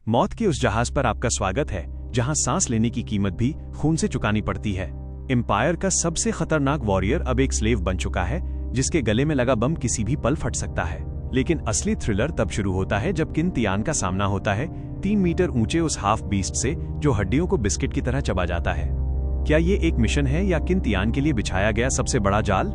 मौत के उस जहाज पर आपका स्वागत है जहां सांस लेने की कीमत भी खून से चुकानी पड़ती है। एम्पायर का सबसे खतरनाक वॉरियर अब एक स्लेव बन चुका है जिसके गले में लगा बम किसी भी पल फट सकता है। लेकिन असली थ्रिलर तब शुरू होता है जब किन तियान का सामना होता है 3 मीटर ऊंचे उस हाफ बीस्ट से जो हड्डियों को बिस्किट की तरह चबा जाता है। क्या ये एक मिशन है या किन तियान के लिए बिछाया गया सबसे बड़ा जाल?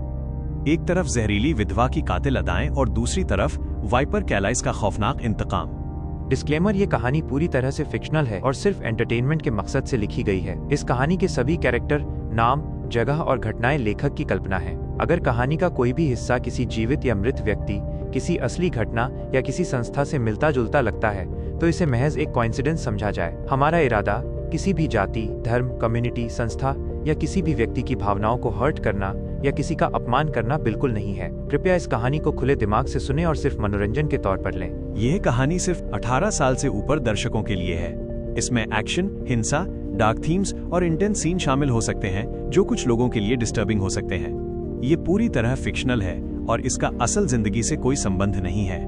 एक तरफ जहरीली विधवा की कातिल अदाएं और दूसरी तरफ वाइपर कैलाइस का खौफनाक इंतकाम। डिस्क्लेमर, ये कहानी पूरी तरह से फिक्शनल है और सिर्फ एंटरटेनमेंट के मकसद से लिखी गई है। इस कहानी के सभी कैरेक्टर, नाम, जगह और घटनाएं लेखक की कल्पना है। अगर कहानी का कोई भी हिस्सा किसी जीवित या मृत व्यक्ति, किसी असली घटना या किसी संस्था से मिलता जुलता लगता है तो इसे महज एक कोइंसिडेंस समझा जाए। हमारा इरादा किसी भी जाति, धर्म, कम्युनिटी, संस्था या किसी भी व्यक्ति की भावनाओं को हर्ट करना या किसी का अपमान करना बिल्कुल नहीं है। कृपया इस कहानी को खुले दिमाग से सुनें और सिर्फ मनोरंजन के तौर पर लें। यह कहानी सिर्फ 18 साल से ऊपर दर्शकों के लिए है। इसमें एक्शन, हिंसा, डार्क थीम्स और इंटेंस सीन शामिल हो सकते हैं जो कुछ लोगों के लिए डिस्टर्बिंग हो सकते हैं। ये पूरी तरह फिक्शनल है और इसका असल जिंदगी से कोई संबंध नहीं है।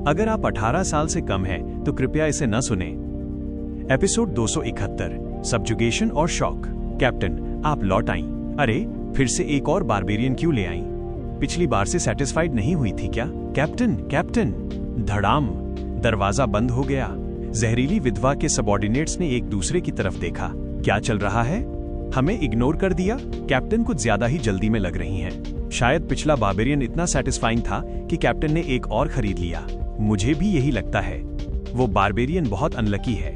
अगर आप 18 साल से कम हैं, तो कृपया इसे न सुनें। एपिसोड 271, सब्जुगेशन और शॉक। कैप्टन, आप लौट आईं। अरे, फिर से एक और बारबेरियन क्यों ले आईं? पिछली बार से सेटिस्फाइड नहीं हुई थी क्या? Captain, captain. धड़ाम, दरवाजा बंद हो गया। जहरीली विधवा के सबऑर्डिनेट्स ने एक दूसरे की तरफ देखा। क्या चल रहा है? हमें इग्नोर कर दिया? कैप्टन कुछ ज्यादा ही जल्दी में लग रही हैं। शायद पिछला बारबेरियन इतना सेटिस्फाइंग था कि कैप्टन ने एक और खरीद लिया। मुझे भी यही लगता है। वो बारबेरियन बहुत अनलकी है।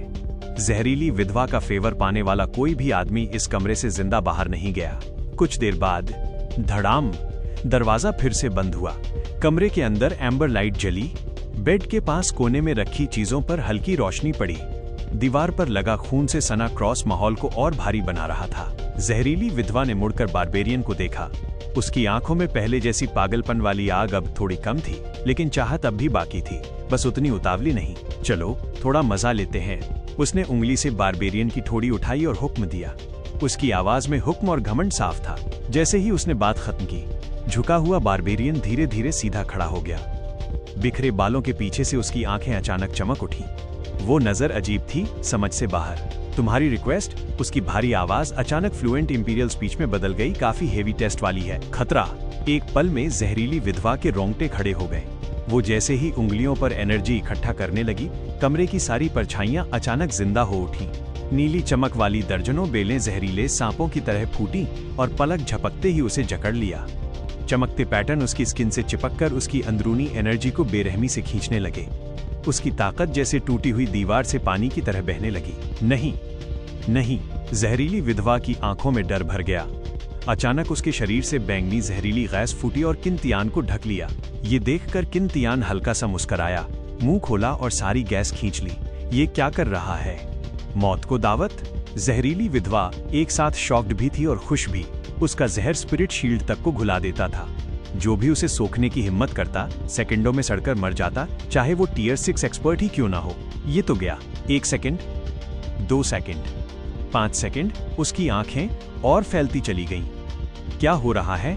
जहरीली विधवा का फेवर पाने वाला कोई भी आदमी इस कमरे से जिंदा बाहर नहीं गया। कुछ देर बाद धड़ाम, दरवाजा फिर से बंद हुआ। कमरे के अंदर एम्बर लाइट जली। बेड के पास कोने में रखी चीजों पर हल्की रोशनी पड़ी। दीवार पर लगा खून से सना क्रॉस माहौल को और भारी बना रहा था। जहरीली विधवा ने मुड़कर बारबेरियन को देखा। उसकी आंखों में पहले जैसी पागलपन वाली आग अब थोड़ी कम थी, लेकिन चाहत अब भी बाकी थी, बस उतनी उतावली नहीं। चलो थोड़ा मजा लेते हैं। उसने उंगली से बारबेरियन की ठोड़ी उठाई और हुक्म दिया। उसकी आवाज में हुक्म और घमंड साफ था। जैसे ही उसने बात खत्म की, झुका हुआ बारबेरियन धीरे धीरे सीधा खड़ा हो गया। बिखरे बालों के पीछे से उसकी आंखें अचानक चमक उठी। वो नजर अजीब थी, समझ से बाहर। तुम्हारी रिक्वेस्ट? उसकी भारी आवाज अचानक फ्लुएंट इंपीरियल स्पीच में बदल गई। काफी हेवी टेस्ट वाली है। खतरा। एक पल में जहरीली विधवा के रोंगटे खड़े हो गए। वो जैसे ही उंगलियों पर एनर्जी इकट्ठा करने लगी, कमरे की सारी परछाइयां अचानक जिंदा हो उठी। नीली चमक वाली दर्जनों बेलें जहरीले सांपों की तरह फूटी और पलक झपकते ही उसे जकड़ लिया। चमकते पैटर्न उसकी स्किन से चिपककर उसकी अंदरूनी एनर्जी को बेरहमी से खींचने लगे। उसकी ताकत जैसे टूटी हुई दीवार से पानी की तरह बहने लगी। नहीं, नहीं। जहरीली विधवा की आंखों में डर भर गया। अचानक उसके शरीर से बैंगनी जहरीली गैस फूटी और किन तियान को ढक लिया। ये देखकर किन तियान हल्का सा मुस्कुराया, मुंह खोला और सारी गैस खींच ली। ये क्या कर रहा है? मौत को दावत? जहरीली विधवा एक साथ शॉक्ड भी थी और खुश भी। उसका जहर स्पिरिट शील्ड तक को घुला देता था। जो भी उसे सोखने की हिम्मत करता, सेकंडों में सड़कर मर जाता, चाहे वो टियर 6 एक्सपर्ट ही क्यों ना हो। ये तो गया। 1 सेकंड, 2 सेकंड, 5 सेकंड। उसकी आंखें और फैलती चली गईं। क्या हो रहा है?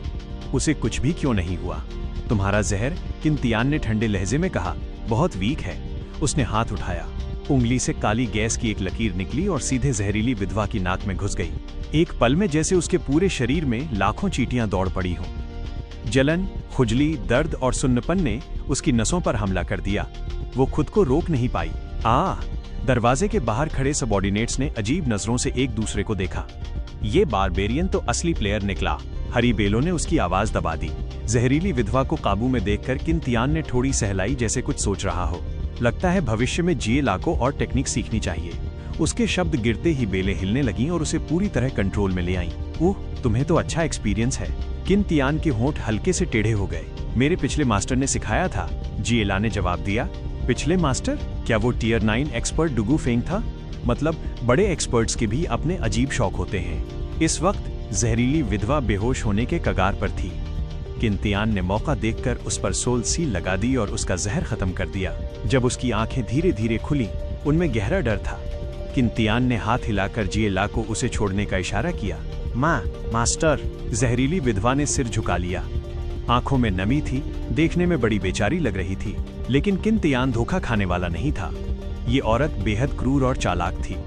उसे कुछ भी क्यों नहीं हुआ? तुम्हारा जहर, किन तियान ने ठंडे लहजे में कहा, बहुत वीक है। उसने हाथ उठाया। उंगली से काली गैस की एक लकीर निकली और सीधे जहरीली विधवा की नाक में घुस गई। एक पल में जैसे उसके पूरे शरीर में लाखों चींटियां दौड़ पड़ी हों। जलन, खुजली, दर्द और सुन्नपन ने उसकी नसों पर हमला कर दिया। वो खुद को रोक नहीं पाई। दरवाजे के बाहर खड़े सबऑर्डिनेट्स ने अजीब नजरों से एक दूसरे को देखा। ये बारबेरियन तो असली प्लेयर निकला। हरी बेलों ने उसकी आवाज दबा दी। जहरीली विधवा को काबू में देखकर किन तियान ने थोड़ी सहलाई, जैसे कुछ सोच रहा हो। लगता है भविष्य में GLA को और टेक्निक सीखनी चाहिए। उसके शब्द गिरते ही बेलें हिलने लगीं और उसे पूरी तरह कंट्रोल में ले आईं। ओह, तुम्हें तो अच्छा एक्सपीरियंस है। किन तियान के होंठ हल्के से टेढ़े हो गए। मेरे पिछले मास्टर ने सिखाया था, GLA ने जवाब दिया। पिछले मास्टर? क्या वो टियर 9 एक्सपर्ट डुगू फेंग था? मतलब बड़े एक्सपर्ट्स के भी अपने अजीब शौक होते हैं। इस वक्त जहरीली विधवा बेहोश होने के कगार पर थी। किन तियान ने मौका देखकर उस पर सोल सील लगा दी और उसका जहर खत्म कर दिया। जब उसकी आंखें धीरे धीरे खुली, उनमें गहरा डर था। किन तियान ने हाथ हिलाकर GLA को उसे छोड़ने का इशारा किया। मास्टर। जहरीली विधवा ने सिर झुका लिया। आंखों में नमी थी, देखने में बड़ी बेचारी लग रही थी, लेकिन किन तियान धोखा खाने वाला नहीं था। ये औरत बेहद क्रूर और चालाक थी।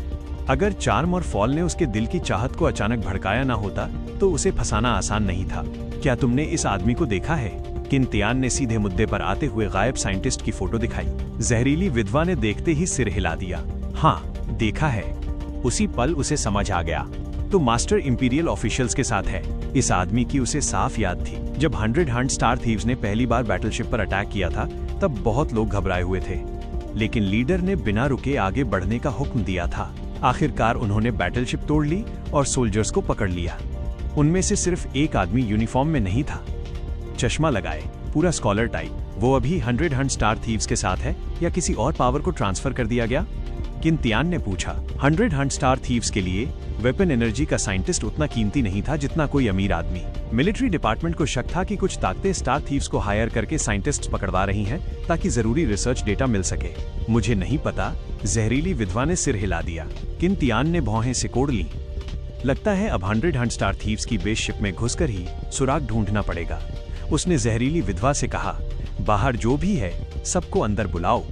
अगर चार्म और फॉल ने उसके दिल की चाहत को अचानक भड़काया ना होता तो उसे फंसाना आसान नहीं था। क्या तुमने इस आदमी को देखा है? किन तियान ने सीधे मुद्दे पर आते हुए गायब साइंटिस्ट की फोटो दिखाई। जहरीली विधवा ने देखते ही सिर हिला दिया। हाँ, देखा है। उसी पल उसे समझ आ गया, तो मास्टर इंपीरियल ऑफिशियल्स के साथ है। इस आदमी की उसे साफ याद थी। जब 100 हंट स्टार थीव्स ने पहली बार बैटलशिप पर अटैक किया था तब बहुत लोग घबराए हुए थे, लेकिन लीडर ने बिना रुके आगे बढ़ने का हुक्म दिया था। आखिरकार उन्होंने बैटलशिप तोड़ ली और सोल्जर्स को पकड़ लिया। उनमें से सिर्फ एक आदमी यूनिफॉर्म में नहीं था, चश्मा लगाए, पूरा स्कॉलर टाइप। वो अभी 100 हंट स्टार थीव्स के साथ है या किसी और पावर को ट्रांसफर कर दिया गया? किन तियान ने पूछा। 100 हंट स्टार थीव्स के लिए वेपन एनर्जी का साइंटिस्ट उतना कीमती नहीं था जितना कोई अमीर आदमी। मिलिट्री डिपार्टमेंट को शक था कि कुछ ताकतें स्टार थीव्स को हायर करके साइंटिस्ट्स पकड़वा रही हैं ताकि जरूरी रिसर्च डेटा मिल सके। मुझे नहीं पता, जहरीली विधवा ने सिर हिला दिया। किन तियान ने भौहें सिकोड़ ली। लगता है अब 100 हंट स्टार थीव्स की बेस शिप में घुसकर ही सुराग ढूंढना पड़ेगा। उसने जहरीली विधवा से कहा, बाहर जो भी है सबको अंदर बुलाओ।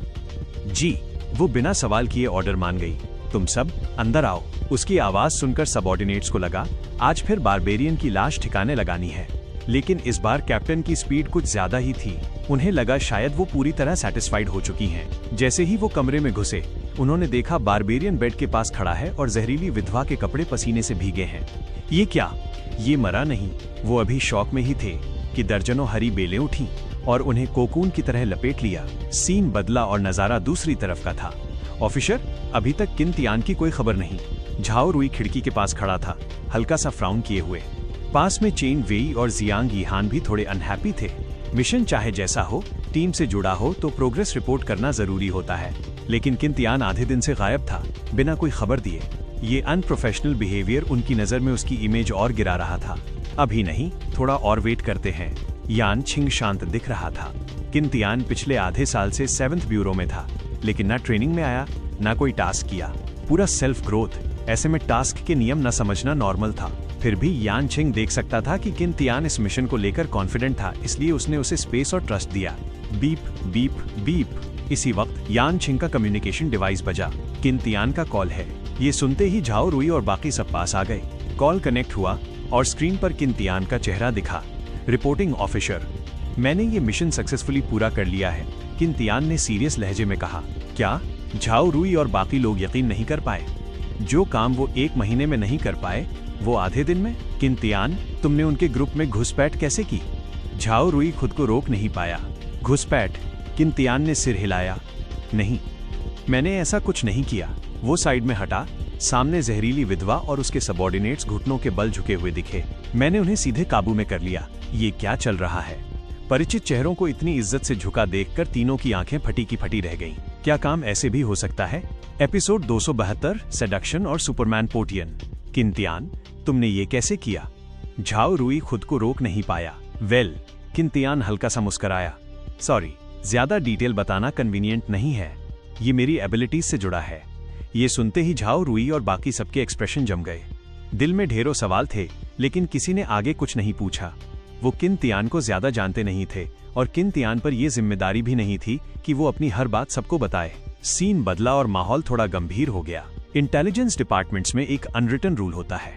जी। वो बिना सवाल किए ऑर्डर मान गई। तुम सब अंदर आओ। उसकी आवाज सुनकर सबऑर्डिनेट्स को लगा आज फिर बारबेरियन की लाश ठिकाने लगानी है। लेकिन इस बार कैप्टन की स्पीड कुछ ज्यादा ही थी। उन्हें लगा शायद वो पूरी तरह सेटिस्फाइड हो चुकी हैं। जैसे ही वो कमरे में घुसे, उन्होंने देखा बारबेरियन बेड के पास खड़ा है और जहरीली विधवा के कपड़े पसीने से भीगे हैं। ये क्या? ये मरा नहीं। वो अभी शौक में ही थे कि दर्जनों हरी बेलें उठी और उन्हें कोकून की तरह लपेट लिया। सीन बदला और नजारा दूसरी तरफ का था। ऑफिसर, अभी तक किन तियान की कोई खबर नहीं। झाओ रुई खिड़की के पास खड़ा था, हल्का सा फ्राउन किए हुए। पास में चेन वेई और जियांग यीहान भी थोड़े अनहैप्पी थे। मिशन चाहे जैसा हो, टीम से जुड़ा हो तो प्रोग्रेस रिपोर्ट करना जरूरी होता है। लेकिन किन तियान आधे दिन से गायब था, बिना कोई खबर दिए। ये अनप्रोफेशनल बिहेवियर उनकी नजर में उसकी इमेज और गिरा रहा था। अभी नहीं, थोड़ा और वेट करते हैं। यान छिंग शांत दिख रहा था। किन तियान पिछले आधे साल से 7th ब्यूरो में था, लेकिन ना ट्रेनिंग में आया, ना कोई टास्क किया। पूरा सेल्फ ग्रोथ। ऐसे में टास्क के नियम न समझना नॉर्मल था। फिर भी यान छिंग देख सकता था कि किन तियान इस मिशन को लेकर कॉन्फिडेंट था, इसलिए उसने उसे स्पेस और ट्रस्ट दिया। Beep beep beep. इसी वक्त यान छिंग का कम्युनिकेशन डिवाइस बजा। किन तियान का कॉल है। ये सुनते ही झाओ रुई और बाकी सब पास आ गए। कॉल कनेक्ट हुआ और स्क्रीन पर किन तियान का चेहरा दिखा। रिपोर्टिंग ऑफिसर, मैंने ये मिशन सक्सेसफुली पूरा कर लिया है, किन तियान ने सीरियस लहजे में कहा। क्या? झाओ रुई और बाकी लोग यकीन नहीं कर पाए। जो काम वो 1 महीने में नहीं कर पाए, वो आधे दिन में। किन तियान, तुमने उनके ग्रुप में घुसपैठ कैसे की? झाओ रुई खुद को रोक नहीं पाया। घुसपैठ? किन तियान ने सिर हिलाया। नहीं, मैंने ऐसा कुछ नहीं किया। वो साइड में हटा। सामने जहरीली विधवा और उसके सबऑर्डिनेट्स घुटनों के बल झुके हुए दिखे। मैंने उन्हें सीधे काबू में कर लिया। ये क्या चल रहा है? परिचित चेहरों को इतनी इज्जत से झुका देखकर तीनों की आंखें फटी की फटी रह गईं। क्या काम ऐसे भी हो सकता है? एपिसोड 272, सेडक्शन और सुपरमैन पोटियन। किन तियान, तुमने ये कैसे किया? झाओ रुई खुद को रोक नहीं पाया। वेल, किन तियान हल्का सा मुस्कुराया। सॉरी, ज्यादा डिटेल बताना कन्वीनियंट नहीं है। ये मेरी एबिलिटीज से जुड़ा है। ये सुनते ही झाओ रुई और बाकी सबके एक्सप्रेशन जम गए। दिल में ढेरों सवाल थे, लेकिन किसी ने आगे कुछ नहीं पूछा। वो किन तियान को ज्यादा जानते नहीं थे और किन तियान पर यह जिम्मेदारी भी नहीं थी कि वो अपनी हर बात सबको बताए। सीन बदला और माहौल थोड़ा गंभीर हो गया। इंटेलिजेंस डिपार्टमेंट्स में एक अनरिटन रूल होता है,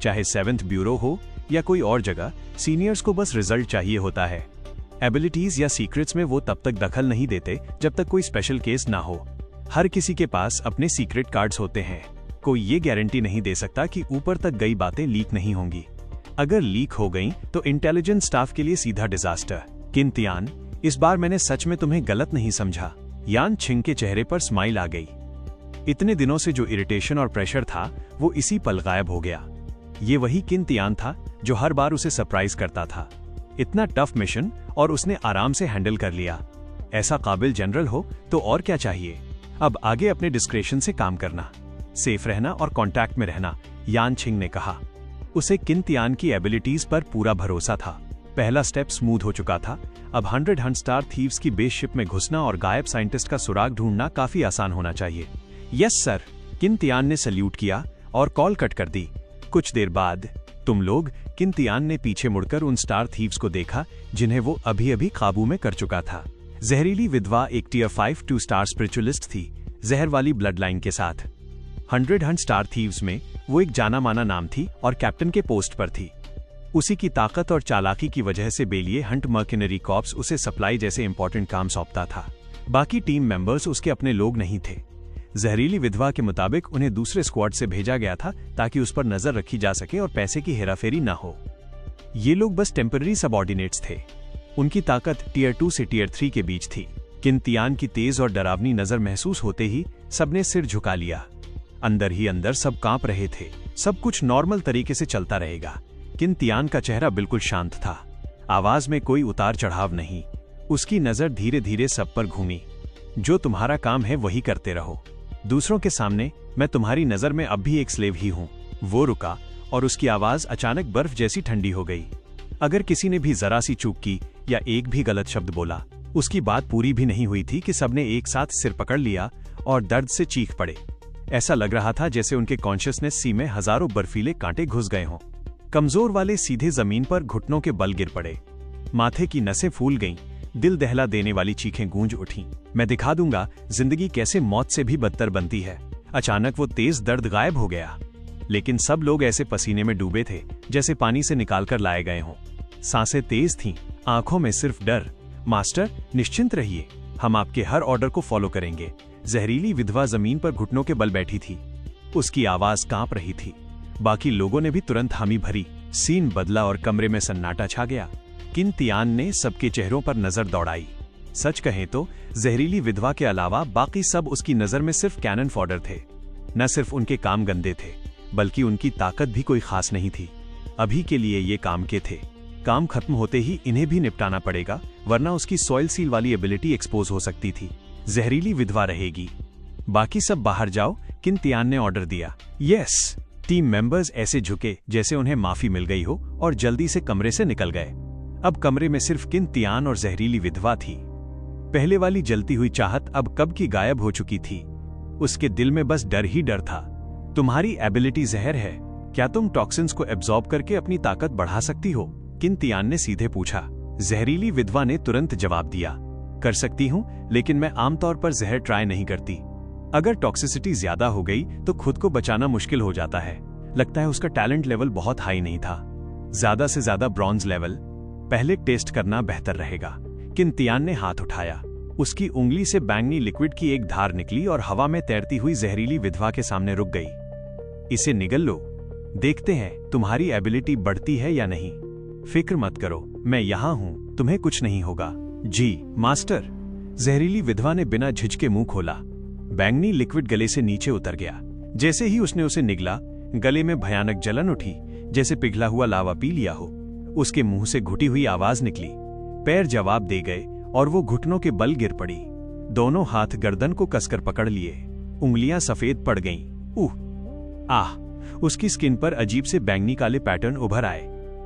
चाहे 7th ब्यूरो हो या कोई और जगह, सीनियर्स को बस रिजल्ट चाहिए होता है। एबिलिटीज या सीक्रेट्स में वो तब तक दखल नहीं देते जब तक कोई स्पेशल केस ना हो। हर किसी के पास अपने सीक्रेट कार्ड्स होते हैं। कोई ये गारंटी नहीं दे सकता कि ऊपर तक गई बातें लीक नहीं होंगी। अगर लीक हो गईं, तो इंटेलिजेंस स्टाफ के लिए सीधा डिजास्टर। किन तियान, इस बार मैंने सच में तुम्हें गलत नहीं समझा। यान छिंग के चेहरे पर स्माइल आ गई। इतने दिनों से जो इरिटेशन और प्रेशर था, वो इसी पल गायब हो गया। ये वही किन तियान था जो हर बार उसे सरप्राइज करता था। इतना टफ मिशन और उसने आराम से हैंडल कर लिया। ऐसा काबिल जनरल हो तो और क्या चाहिए। अब आगे अपने डिस्क्रेशन से काम करना, सेफ रहना और कांटेक्ट में रहना, यान छिंग ने कहा। उसे किन तियान की एबिलिटीज पर पूरा भरोसा था। पहला स्टेप स्मूथ हो चुका था। अब 100 हंट स्टार थीव्स की बेस शिप में घुसना और गायब साइंटिस्ट का सुराग ढूंढना काफी आसान होना चाहिए। यस सर, किन तियान ने सल्यूट किया और कॉल कट कर दी। कुछ देर बाद तुम लोग, किन तियान ने पीछे मुड़कर उन स्टार थीव्स को देखा जिन्हें वो अभी अभी काबू में कर चुका था। जहरीली विधवा एक टियर 5 2 स्टार स्पिरिचुअलिस्ट थी, जहर वाली ब्लड लाइन के साथ। 100 हंट स्टार थीव्स में वो एक जाना माना नाम थी और कैप्टन के पोस्ट पर थी। उसी की ताकत और चालाकी की वजह से बेलिए हंट मर्केनरी कॉर्प्स उसे सप्लाई जैसे इंपॉर्टेंट काम सौंपता था। बाकी टीम मेंबर्स उसके अपने लोग नहीं थे। जहरीली विधवा के मुताबिक उन्हें दूसरे स्क्वाड से भेजा गया था ताकि उस पर नजर रखी जा सके और पैसे की हेराफेरी न हो। ये लोग बस टेम्पररी सबऑर्डिनेट्स थे। उनकी ताकत टियर 2 से टियर 3 के बीच थी। किन तियान की तेज और डरावनी नजर महसूस होते ही सबने सिर झुका लिया। अंदर ही अंदर सब कांप रहे थे। सब कुछ नॉर्मल तरीके से चलता रहेगा। किन तियान का चेहरा बिल्कुल शांत था। आवाज में कोई उतार चढ़ाव नहीं। उसकी नजर धीरे धीरे सब पर घूमी। जो तुम्हारा काम है वही करते रहो। दूसरों के सामने मैं तुम्हारी नजर में अब भी एक स्लेव ही हूं। वो रुका और उसकी आवाज अचानक बर्फ जैसी ठंडी हो गई। अगर किसी ने भी जरा सी चूक की या एक भी गलत शब्द बोला, उसकी बात पूरी भी नहीं हुई थी कि सबने एक साथ सिर पकड़ लिया और दर्द से चीख पड़े। ऐसा लग रहा था जैसे उनके कॉन्शियसनेस सी में हजारों बर्फीले कांटे घुस गए हों। कमजोर वाले सीधे जमीन पर घुटनों के बल गिर पड़े। माथे की नसें फूल गईं। दिल दहला देने वाली चीखें गूंज उठीं। मैं दिखा दूंगा जिंदगी कैसे मौत से भी बदतर बनती है। अचानक वो तेज दर्द गायब हो गया, लेकिन सब लोग ऐसे पसीने में डूबे थे जैसे पानी से निकालकर लाए गए हों। सांसें तेज थीं, आंखों में सिर्फ डर। मास्टर, निश्चिंत रहिए, हम आपके हर ऑर्डर को फॉलो करेंगे। जहरीली विधवा जमीन पर घुटनों के बल बैठी थी। उसकी आवाज कांप रही थी। बाकी लोगों ने भी तुरंत हामी भरी। सीन बदला और कमरे में सन्नाटा छा गया। किन तियान ने सबके चेहरों पर नजर दौड़ाई। सच कहें तो जहरीली विधवा के अलावा बाकी सब उसकी नजर में सिर्फ कैनन फॉडर थे। न सिर्फ उनके काम गंदे थे, बल्कि उनकी ताकत भी कोई खास नहीं थी। अभी के लिए ये काम के थे। काम खत्म होते ही इन्हें भी निपटाना पड़ेगा, वरना उसकी सॉइल सील वाली एबिलिटी एक्सपोज हो सकती थी। जहरीली विधवा रहेगी। बाकी सब बाहर जाओ, किन तियान ने ऑर्डर दिया। यस। टीम मेंबर्स ऐसे झुके जैसे उन्हें माफी मिल गई हो और जल्दी से कमरे से निकल गए। अब कमरे में सिर्फ किन तियान और जहरीली विधवा थी। पहले वाली जलती हुई चाहत अब कब की गायब हो चुकी थी। उसके दिल में बस डर ही डर था। तुम्हारी एबिलिटी जहर है, क्या तुम टॉक्सिन्स को एब्जॉर्ब करके अपनी ताकत बढ़ा सकती हो? किन तियान ने सीधे पूछा। जहरीली विधवा ने तुरंत जवाब दिया, कर सकती हूं, लेकिन मैं आमतौर पर जहर ट्राई नहीं करती। अगर टॉक्सिसिटी ज्यादा हो गई तो खुद को बचाना मुश्किल हो जाता है। लगता है उसका टैलेंट लेवल बहुत हाई नहीं था। ज्यादा से ज्यादा ब्रॉन्ज लेवल। पहले टेस्ट करना बेहतर रहेगा। किन तियान ने हाथ उठाया। उसकी उंगली से बैंगनी लिक्विड की एक धार निकली और हवा में तैरती हुई जहरीली विधवा के सामने रुक गई। इसे निगल लो, देखते हैं तुम्हारी एबिलिटी बढ़ती है या नहीं। फिक्र मत करो, मैं यहाँ हूँ, तुम्हें कुछ नहीं होगा। जी मास्टर। जहरीली विधवा ने बिना झिझके मुंह खोला। बैंगनी लिक्विड गले से नीचे उतर गया। जैसे ही उसने उसे निगला, गले में भयानक जलन उठी, जैसे पिघला हुआ लावा पी लिया हो। उसके मुंह से घुटी हुई आवाज निकली। पैर जवाब दे गए और वो घुटनों के बल गिर पड़ी। दोनों हाथ गर्दन को कसकर पकड़ लिए। उंगलियां सफेद पड़ गईं। आह! उसकी स्किन पर अजीब से बैंगनी काले पैटर्न उभर आए।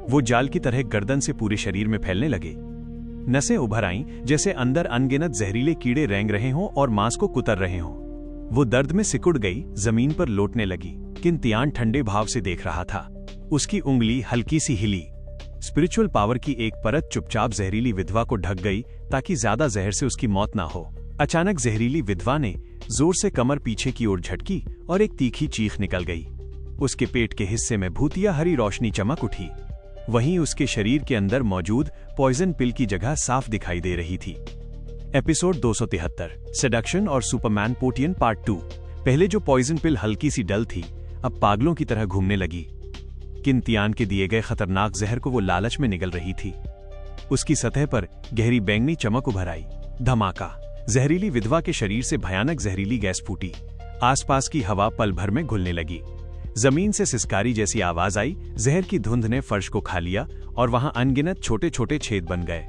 वो जाल की तरह गर्दन से पूरे शरीर में फैलने लगे। नसें उभर आईं, जैसे अंदर अनगिनत जहरीले कीड़े रेंग रहे हों और मांस को कुतर रहे हों। वो दर्द में सिकुड़ गई, जमीन पर लौटने लगी। किन तियान ठंडे भाव से देख रहा था। उसकी उंगली हल्की सी हिली। स्पिरिचुअल पावर की एक परत चुपचाप जहरीली विधवा को ढक गई ताकि ज्यादा जहर से उसकी मौत ना हो। अचानक जहरीली विधवा ने जोर से कमर पीछे की ओर झटकी और एक तीखी चीख निकल गई। उसके पेट के हिस्से में भूतिया हरी रोशनी चमक उठी। वहीं उसके शरीर के अंदर मौजूद पॉइजन पिल की जगह साफ दिखाई दे रही थी। एपिसोड 273 सेडक्शन और सुपरमैन पोटियन पार्ट 2। पहले जो पॉइजन पिल हल्की सी डल थी, अब पागलों की तरह घूमने लगी। किन तियान के दिए गए खतरनाक जहर को वो लालच में निगल रही थी। उसकी सतह पर गहरी बैंगनी चमक उभर आई। धमाका! जहरीली विधवा के शरीर से भयानक जहरीली गैस फूटी। आसपास की हवा पल भर में घुलने लगी। जमीन से सिसकारी जैसी आवाज आई। जहर की धुंध ने फर्श को खा लिया और वहां अनगिनत छोटे छोटे छेद बन गए।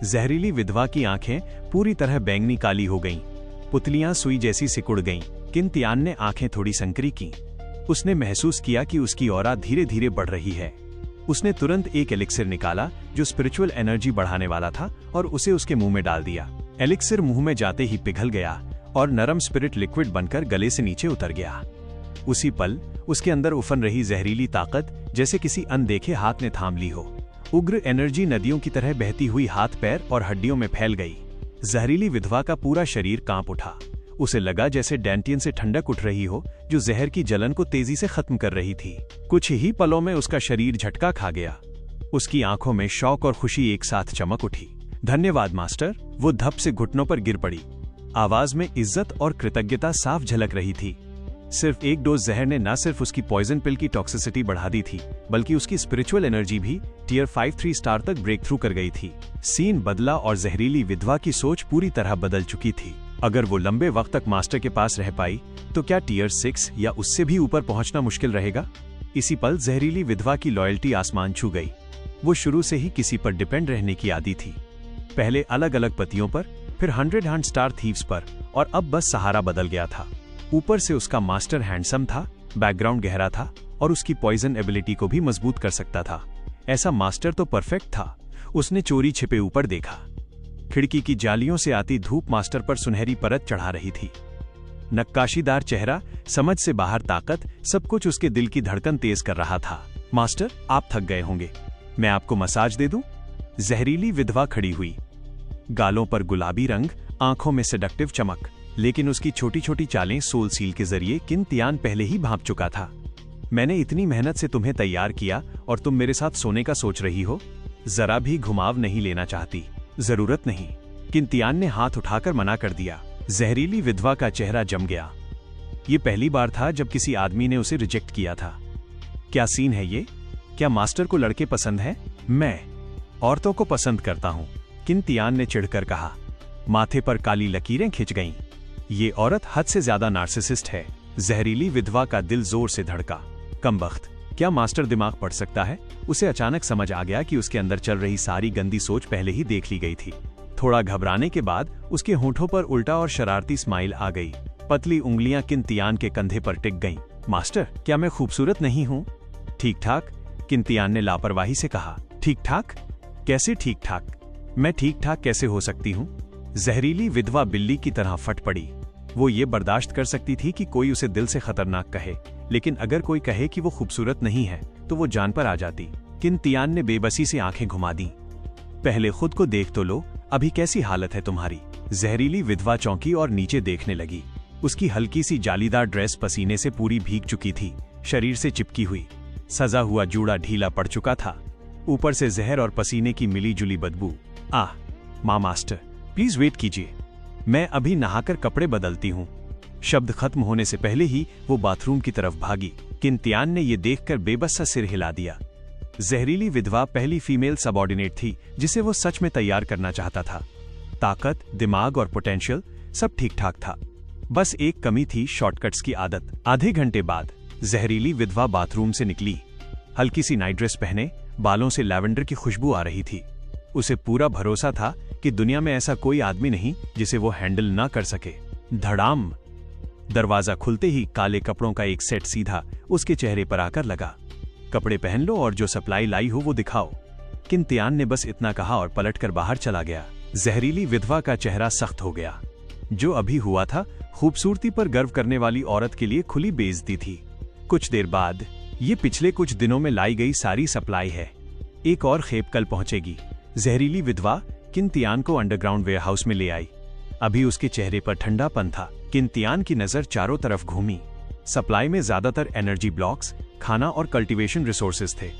जहरीली विधवा की आंखें पूरी तरह बैंगनी काली हो गईं। पुतलियां सुई जैसी सिकुड़ गईं। किन तियान ने आंखें थोड़ी संकरी की। उसने महसूस किया कि उसकी ऑरा धीरे धीरे बढ़ रही है। उसने तुरंत एक एलिक्सिर निकाला जो स्पिरिचुअल एनर्जी बढ़ाने वाला था और उसे उसके मुंह में डाल दिया। एलिक्सिर मुंह में जाते ही पिघल गया और नरम स्पिरिट लिक्विड बनकर गले से नीचे उतर गया। उसी पल उसके अंदर उफन रही जहरीली ताकत जैसे किसी अनदेखे हाथ ने थाम ली हो। उग्र एनर्जी नदियों की तरह बहती हुई हाथ पैर और हड्डियों में फैल गई। जहरीली विधवा का पूरा शरीर कांप उठा। उसे लगा जैसे डैंटियन से ठंडक उठ रही हो जो जहर की जलन को तेजी से खत्म कर रही थी। कुछ ही पलों में उसका शरीर झटका खा गया। उसकी आंखों में शौक और खुशी एक साथ चमक उठी। धन्यवाद मास्टर। वो धप से घुटनों पर गिर पड़ी। आवाज में इज्जत और कृतज्ञता साफ झलक रही थी। सिर्फ एक डोज जहर ने न सिर्फ उसकी पॉइजन पिल की टॉक्सिसिटी बढ़ा दी थी, बल्कि उसकी स्पिरिचुअल एनर्जी भी टियर 5-3 स्टार तक ब्रेक थ्रू कर गई थी। सीन बदला और जहरीली विधवा की सोच पूरी तरह बदल चुकी थी। अगर वो लंबे वक्त तक मास्टर के पास रह पाई तो क्या टियर 6 या उससे भी ऊपर पहुंचना मुश्किल रहेगा? इसी पल जहरीली विधवा की लॉयल्टी आसमान छू गई। वो शुरू से ही किसी पर डिपेंड रहने की आदी थी। पहले अलग अलग पतियों पर, फिर 100 स्टार थीव्स पर, और अब बस सहारा बदल गया था। ऊपर से उसका मास्टर हैंडसम था, बैकग्राउंड गहरा था और उसकी पॉइजन एबिलिटी को भी मजबूत कर सकता था। ऐसा मास्टर तो परफेक्ट था। उसने चोरी छिपे ऊपर देखा। खिड़की की जालियों से आती धूप मास्टर पर सुनहरी परत चढ़ा रही थी। नक्काशीदार चेहरा, समझ से बाहर ताकत, सब कुछ उसके दिल की धड़कन तेज कर रहा था। मास्टर, आप थक गए होंगे, मैं आपको मसाज दे दूं? जहरीली विधवा खड़ी हुई। गालों पर गुलाबी रंग, आंखों में सेडक्टिव चमक, लेकिन उसकी छोटी छोटी चालें सोल सील के जरिए किन तियान पहले ही भांप चुका था। मैंने इतनी मेहनत से तुम्हें तैयार किया और तुम मेरे साथ सोने का सोच रही हो? जरा भी घुमाव नहीं लेना चाहती? जरूरत नहीं। किन तियान ने हाथ उठाकर मना कर दिया। जहरीली विधवा का चेहरा जम गया। ये पहली बार था जब किसी आदमी ने उसे रिजेक्ट किया था। क्या सीन है ये? क्या मास्टर को लड़के पसंद है? मैं औरतों को पसंद करता हूं, किन तियान ने चिढ़कर कहा। माथे पर काली लकीरें खिंच गईं। ये औरत हद से ज्यादा नार्सिसिस्ट है। जहरीली विधवा का दिल जोर से धड़का। कमबख्त, क्या मास्टर दिमाग पढ़ सकता है? उसे अचानक समझ आ गया कि उसके अंदर चल रही सारी गंदी सोच पहले ही देख ली गई थी। थोड़ा घबराने के बाद उसके होठों पर उल्टा और शरारती स्माइल आ गई। पतली उंगलियां किन तियान के कंधे पर टिक गईं। मास्टर, क्या मैं खूबसूरत नहीं हूं? ठीक ठाक, किन तियान ने लापरवाही से कहा। ठीक ठाक? कैसे ठीक ठाक? मैं ठीक ठाक कैसे हो सकती हूं? जहरीली विधवा बिल्ली की तरह फट पड़ी। वो ये बर्दाश्त कर सकती थी कि कोई उसे दिल से खतरनाक कहे, लेकिन अगर कोई कहे कि वो खूबसूरत नहीं है तो वो जान पर आ जाती। किन तियान ने बेबसी से आंखें घुमा दी। पहले खुद को देख तो लो, अभी कैसी हालत है तुम्हारी? जहरीली विधवा चौंकी और नीचे देखने लगी। उसकी हल्की सी जालीदार ड्रेस पसीने से पूरी भीग चुकी थी, शरीर से चिपकी हुई। सजा हुआ जूड़ा ढीला पड़ चुका था। ऊपर से जहर और पसीने की मिली जुली बदबू। माँ मास्टर, प्लीज वेट कीजिए, मैं अभी नहाकर कपड़े बदलती हूँ। शब्द खत्म होने से पहले ही वो बाथरूम की तरफ भागी। किन तियान ने ये देखकर बेबस सा सिर हिला दिया। जहरीली विधवा पहली फीमेल सबऑर्डिनेट थी जिसे वो सच में तैयार करना चाहता था। ताकत, दिमाग और पोटेंशियल सब ठीक ठाक था। बस एक कमी थी, शॉर्टकट्स की आदत। आधे घंटे बाद जहरीली विधवा बाथरूम से निकली। हल्की सी नाइट ड्रेस पहने, बालों से लैवेंडर की खुशबू आ रही थी। उसे पूरा भरोसा था कि दुनिया में ऐसा कोई आदमी नहीं जिसे वो हैंडल ना कर सके। धड़ाम! दरवाजा खुलते ही काले कपड़ों का एक सेट सीधा उसके चेहरे पर आकर लगा। कपड़े पहन लो और जो सप्लाई लाई हो वो दिखाओ। किन तियान ने बस इतना कहा और पलटकर बाहर चला गया। जहरीली विधवा का चेहरा सख्त हो गया। जो अभी हुआ था खूबसूरती पर गर्व करने वाली औरत के लिए खुली बेइज्जती थी। कुछ देर बाद, ये पिछले कुछ दिनों में लाई गई सारी सप्लाई है। एक और खेप कल पहुंचेगी। जहरीली विधवा किन तियान को अंडरग्राउंड वेयरहाउस में ले आई। अभी उसके चेहरे पर ठंडापन था। किन तियान की नजर चारों तरफ घूमी। सप्लाई में ज्यादातर एनर्जी ब्लॉक्स, खाना और कल्टीवेशन रिसोर्सेज थे,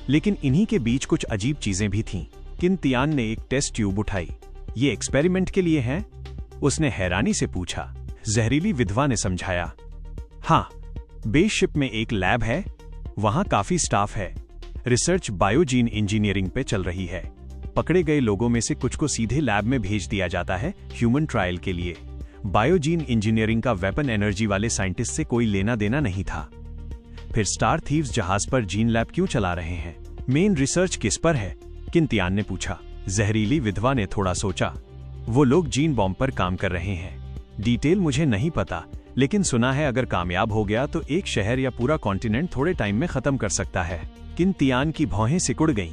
लेकिन इन्हीं के बीच कुछ अजीब चीजें भी थीं। किन तियान ने एक टेस्ट ट्यूब उठाई। ये एक्सपेरिमेंट के लिए है? उसने हैरानी से पूछा। जहरीली विधवा ने समझाया। हाँ, बेस शिप में एक लैब है, वहां काफी स्टाफ है। रिसर्च बायोजीन इंजीनियरिंग पे चल रही है। पकड़े गए लोगों में से कुछ को सीधे लैब में भेज दिया जाता है ह्यूमन ट्रायल के लिए। बायोजीन इंजीनियरिंग का वेपन एनर्जी वाले साइंटिस्ट से कोई लेना देना नहीं था। फिर स्टार थीव्स जहाज पर जीन लैब क्यों चला रहे हैं? मेन रिसर्च किस पर है? किन तियान ने पूछा। जहरीली विधवा ने थोड़ा सोचा। वो लोग जीन बॉम्ब पर काम कर रहे हैं। डिटेल मुझे नहीं पता, लेकिन सुना है अगर कामयाब हो गया तो एक शहर या पूरा कॉन्टिनेंट थोड़े टाइम में खत्म कर सकता है। किन तियान की भौहें सिकुड़ गईं।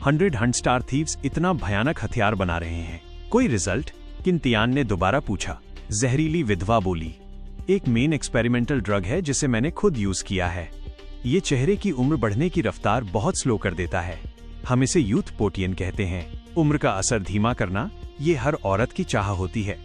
100 स्टार थीव्स इतना भयानक हथियार बना रहे हैं, कोई रिजल्ट? किन तियान ने दोबारा पूछा। जहरीली विधवा बोली। एक मेन एक्सपेरिमेंटल ड्रग है जिसे मैंने खुद यूज किया है। ये चेहरे की उम्र बढ़ने की रफ्तार बहुत स्लो कर देता है। हम इसे यूथ पोटियन कहते हैं। उम्र का असर धीमा करना, ये हर औरत की चाह होती है।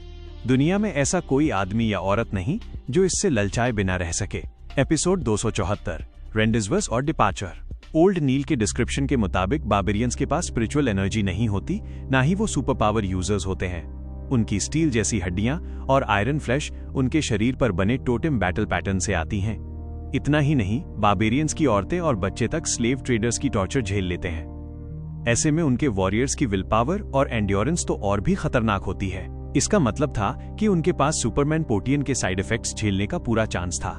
दुनिया में ऐसा कोई आदमी या औरत नहीं जो इससे ललचाए बिना रह सके। एपिसोड 274, रेंडिजवर्स और डिपार्चर। ओल्ड नील के डिस्क्रिप्शन के मुताबिक बार्बेरियंस के पास स्पिरिचुअल एनर्जी नहीं होती, ना ही वो सुपर पावर यूजर्स होते हैं। उनकी स्टील जैसी हड्डियां और आयरन फ्लैश उनके शरीर पर बने टोटेम बैटल पैटर्न से आती हैं। इतना ही नहीं, बार्बेरियंस की औरतें और बच्चे तक स्लेव ट्रेडर्स की टॉर्चर झेल लेते हैं। ऐसे में उनके वॉरियर्स की विल पावर और एंड्योरेंस तो और भी खतरनाक होती है। इसका मतलब था कि उनके पास सुपरमैन पोटियन के साइड इफेक्ट्स झेलने का पूरा चांस था।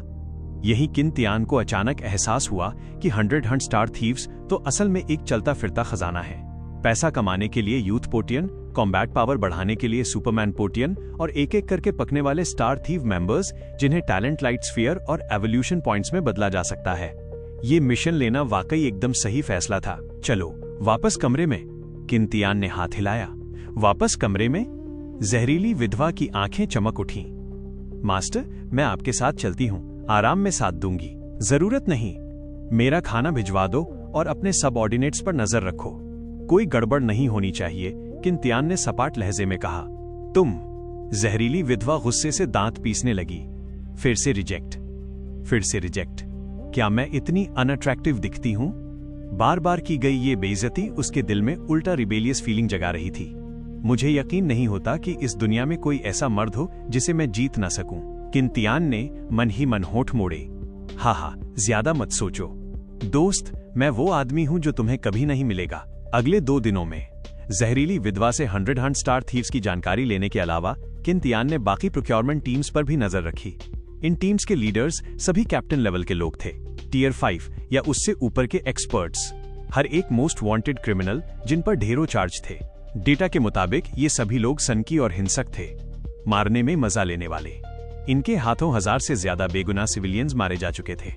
यही किन तियान को अचानक एहसास हुआ कि 100 हंट स्टार थीव्स तो असल में एक चलता फिरता खजाना है। पैसा कमाने के लिए यूथ पोटियन, कॉम्बैट पावर बढ़ाने के लिए सुपरमैन पोटियन और एक एक करके पकने वाले स्टार थीव मेंबर्स, जिन्हें टैलेंट लाइट स्फीयर और एवोल्यूशन पॉइंट्स में बदला जा सकता है। ये मिशन लेना वाकई एकदम सही फैसला था। चलो वापस कमरे में। किन तियान ने हाथ हिलाया। वापस कमरे में। जहरीली विधवा की आंखें चमक उठीं। मास्टर, मैं आपके साथ चलती हूँ, आराम में साथ दूंगी। जरूरत नहीं, मेरा खाना भिजवा दो और अपने सबऑर्डिनेट्स पर नजर रखो। कोई गड़बड़ नहीं होनी चाहिए, किन तियान ने सपाट लहजे में कहा। तुम। जहरीली विधवा गुस्से से दांत पीसने लगी। फिर से रिजेक्ट, फिर से रिजेक्ट। क्या मैं इतनी अनअट्रैक्टिव दिखती हूं? बार बार की गई ये बेइज्जती उसके दिल में उल्टा रिबेलियस फीलिंग जगा रही थी। मुझे यकीन नहीं होता कि इस दुनिया में कोई ऐसा मर्द हो जिसे मैं जीत न सकूं। किन तियान ने मन ही मन होठ मोड़े। हा, ज्यादा मत सोचो दोस्त, मैं वो आदमी हूं जो तुम्हें कभी नहीं मिलेगा। अगले 2 दिनों में जहरीली विधवा से 100 हंट स्टार थीव्स की जानकारी लेने के अलावा किन तियान ने बाकी प्रोक्योरमेंट टीम्स पर भी नजर रखी। इन टीम्स के लीडर्स सभी कैप्टन लेवल के लोग थे, टियर 5 या उससे ऊपर के एक्सपर्ट्स, हर एक मोस्ट वांटेड क्रिमिनल जिन पर ढेरों चार्ज थे। डेटा के मुताबिक ये सभी लोग सनकी और हिंसक थे, मारने में मजा लेने वाले। इनके हाथों 1000 से ज्यादा बेगुनाह सिविलियंस मारे जा चुके थे।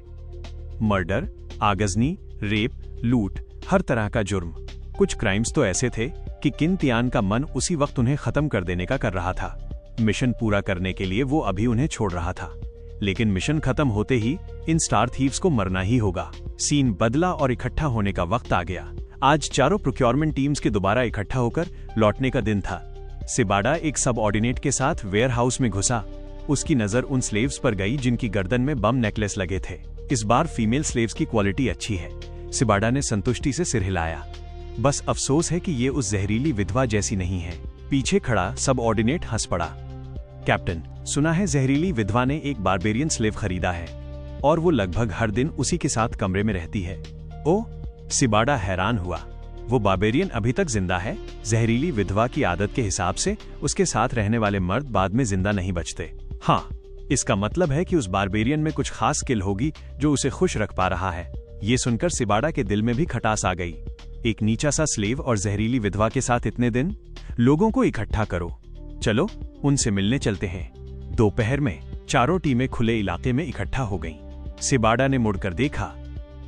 मर्डर, आगजनी, रेप, लूट, हर तरह का जुर्म। कुछ क्राइम्स तो ऐसे थे कि किन तियान का मन उसी वक्त उन्हें खत्म कर देने का कर रहा था। मिशन पूरा करने के लिए वो अभी उन्हें छोड़ रहा था, लेकिन मिशन खत्म होते ही इन स्टार थीव्स को मरना ही होगा। सीन बदला और इकट्ठा होने का वक्त आ गया। आज चारों प्रोक्योरमेंट टीम्स के दोबारा इकट्ठा होकर लौटने का दिन था। सिबाडा एक सबऑर्डिनेट के साथ वेयर हाउस में घुसा। उसकी नजर उन स्लेव्स पर गई जिनकी गर्दन में बम नेकलेस लगे थे। इस बार फीमेल स्लेव्स की क्वालिटी अच्छी है। सिबाडा ने संतुष्टि से सिर हिलाया। बस अफसोस है कि ये उस जहरीली विधवा जैसी नहीं है। पीछे खड़ा सबऑर्डिनेट हंस पड़ा। कैप्टन, सुना है जहरीली विधवा ने एक बार्बेरियन स्लेव खरीदा है और वो लगभग हर दिन उसी के साथ कमरे में रहती है। ओ, सिबाडा हैरान हुआ। वो बार्बेरियन अभी तक जिंदा है? जहरीली विधवा की आदत के हिसाब से उसके साथ रहने वाले मर्द बाद में जिंदा नहीं बचते। हाँ, इसका मतलब है कि उस बार्बेरियन में कुछ खास स्किल होगी जो उसे खुश रख पा रहा है। ये सुनकर सिबाडा के दिल में भी खटास आ गई। एक नीचा सा स्लेव और जहरीली विधवा के साथ इतने दिन। लोगों को इकट्ठा करो, चलो उनसे मिलने चलते हैं। दोपहर में चारों टीमें खुले इलाके में इकट्ठा हो गईं। सिबाडा ने मुड़कर देखा।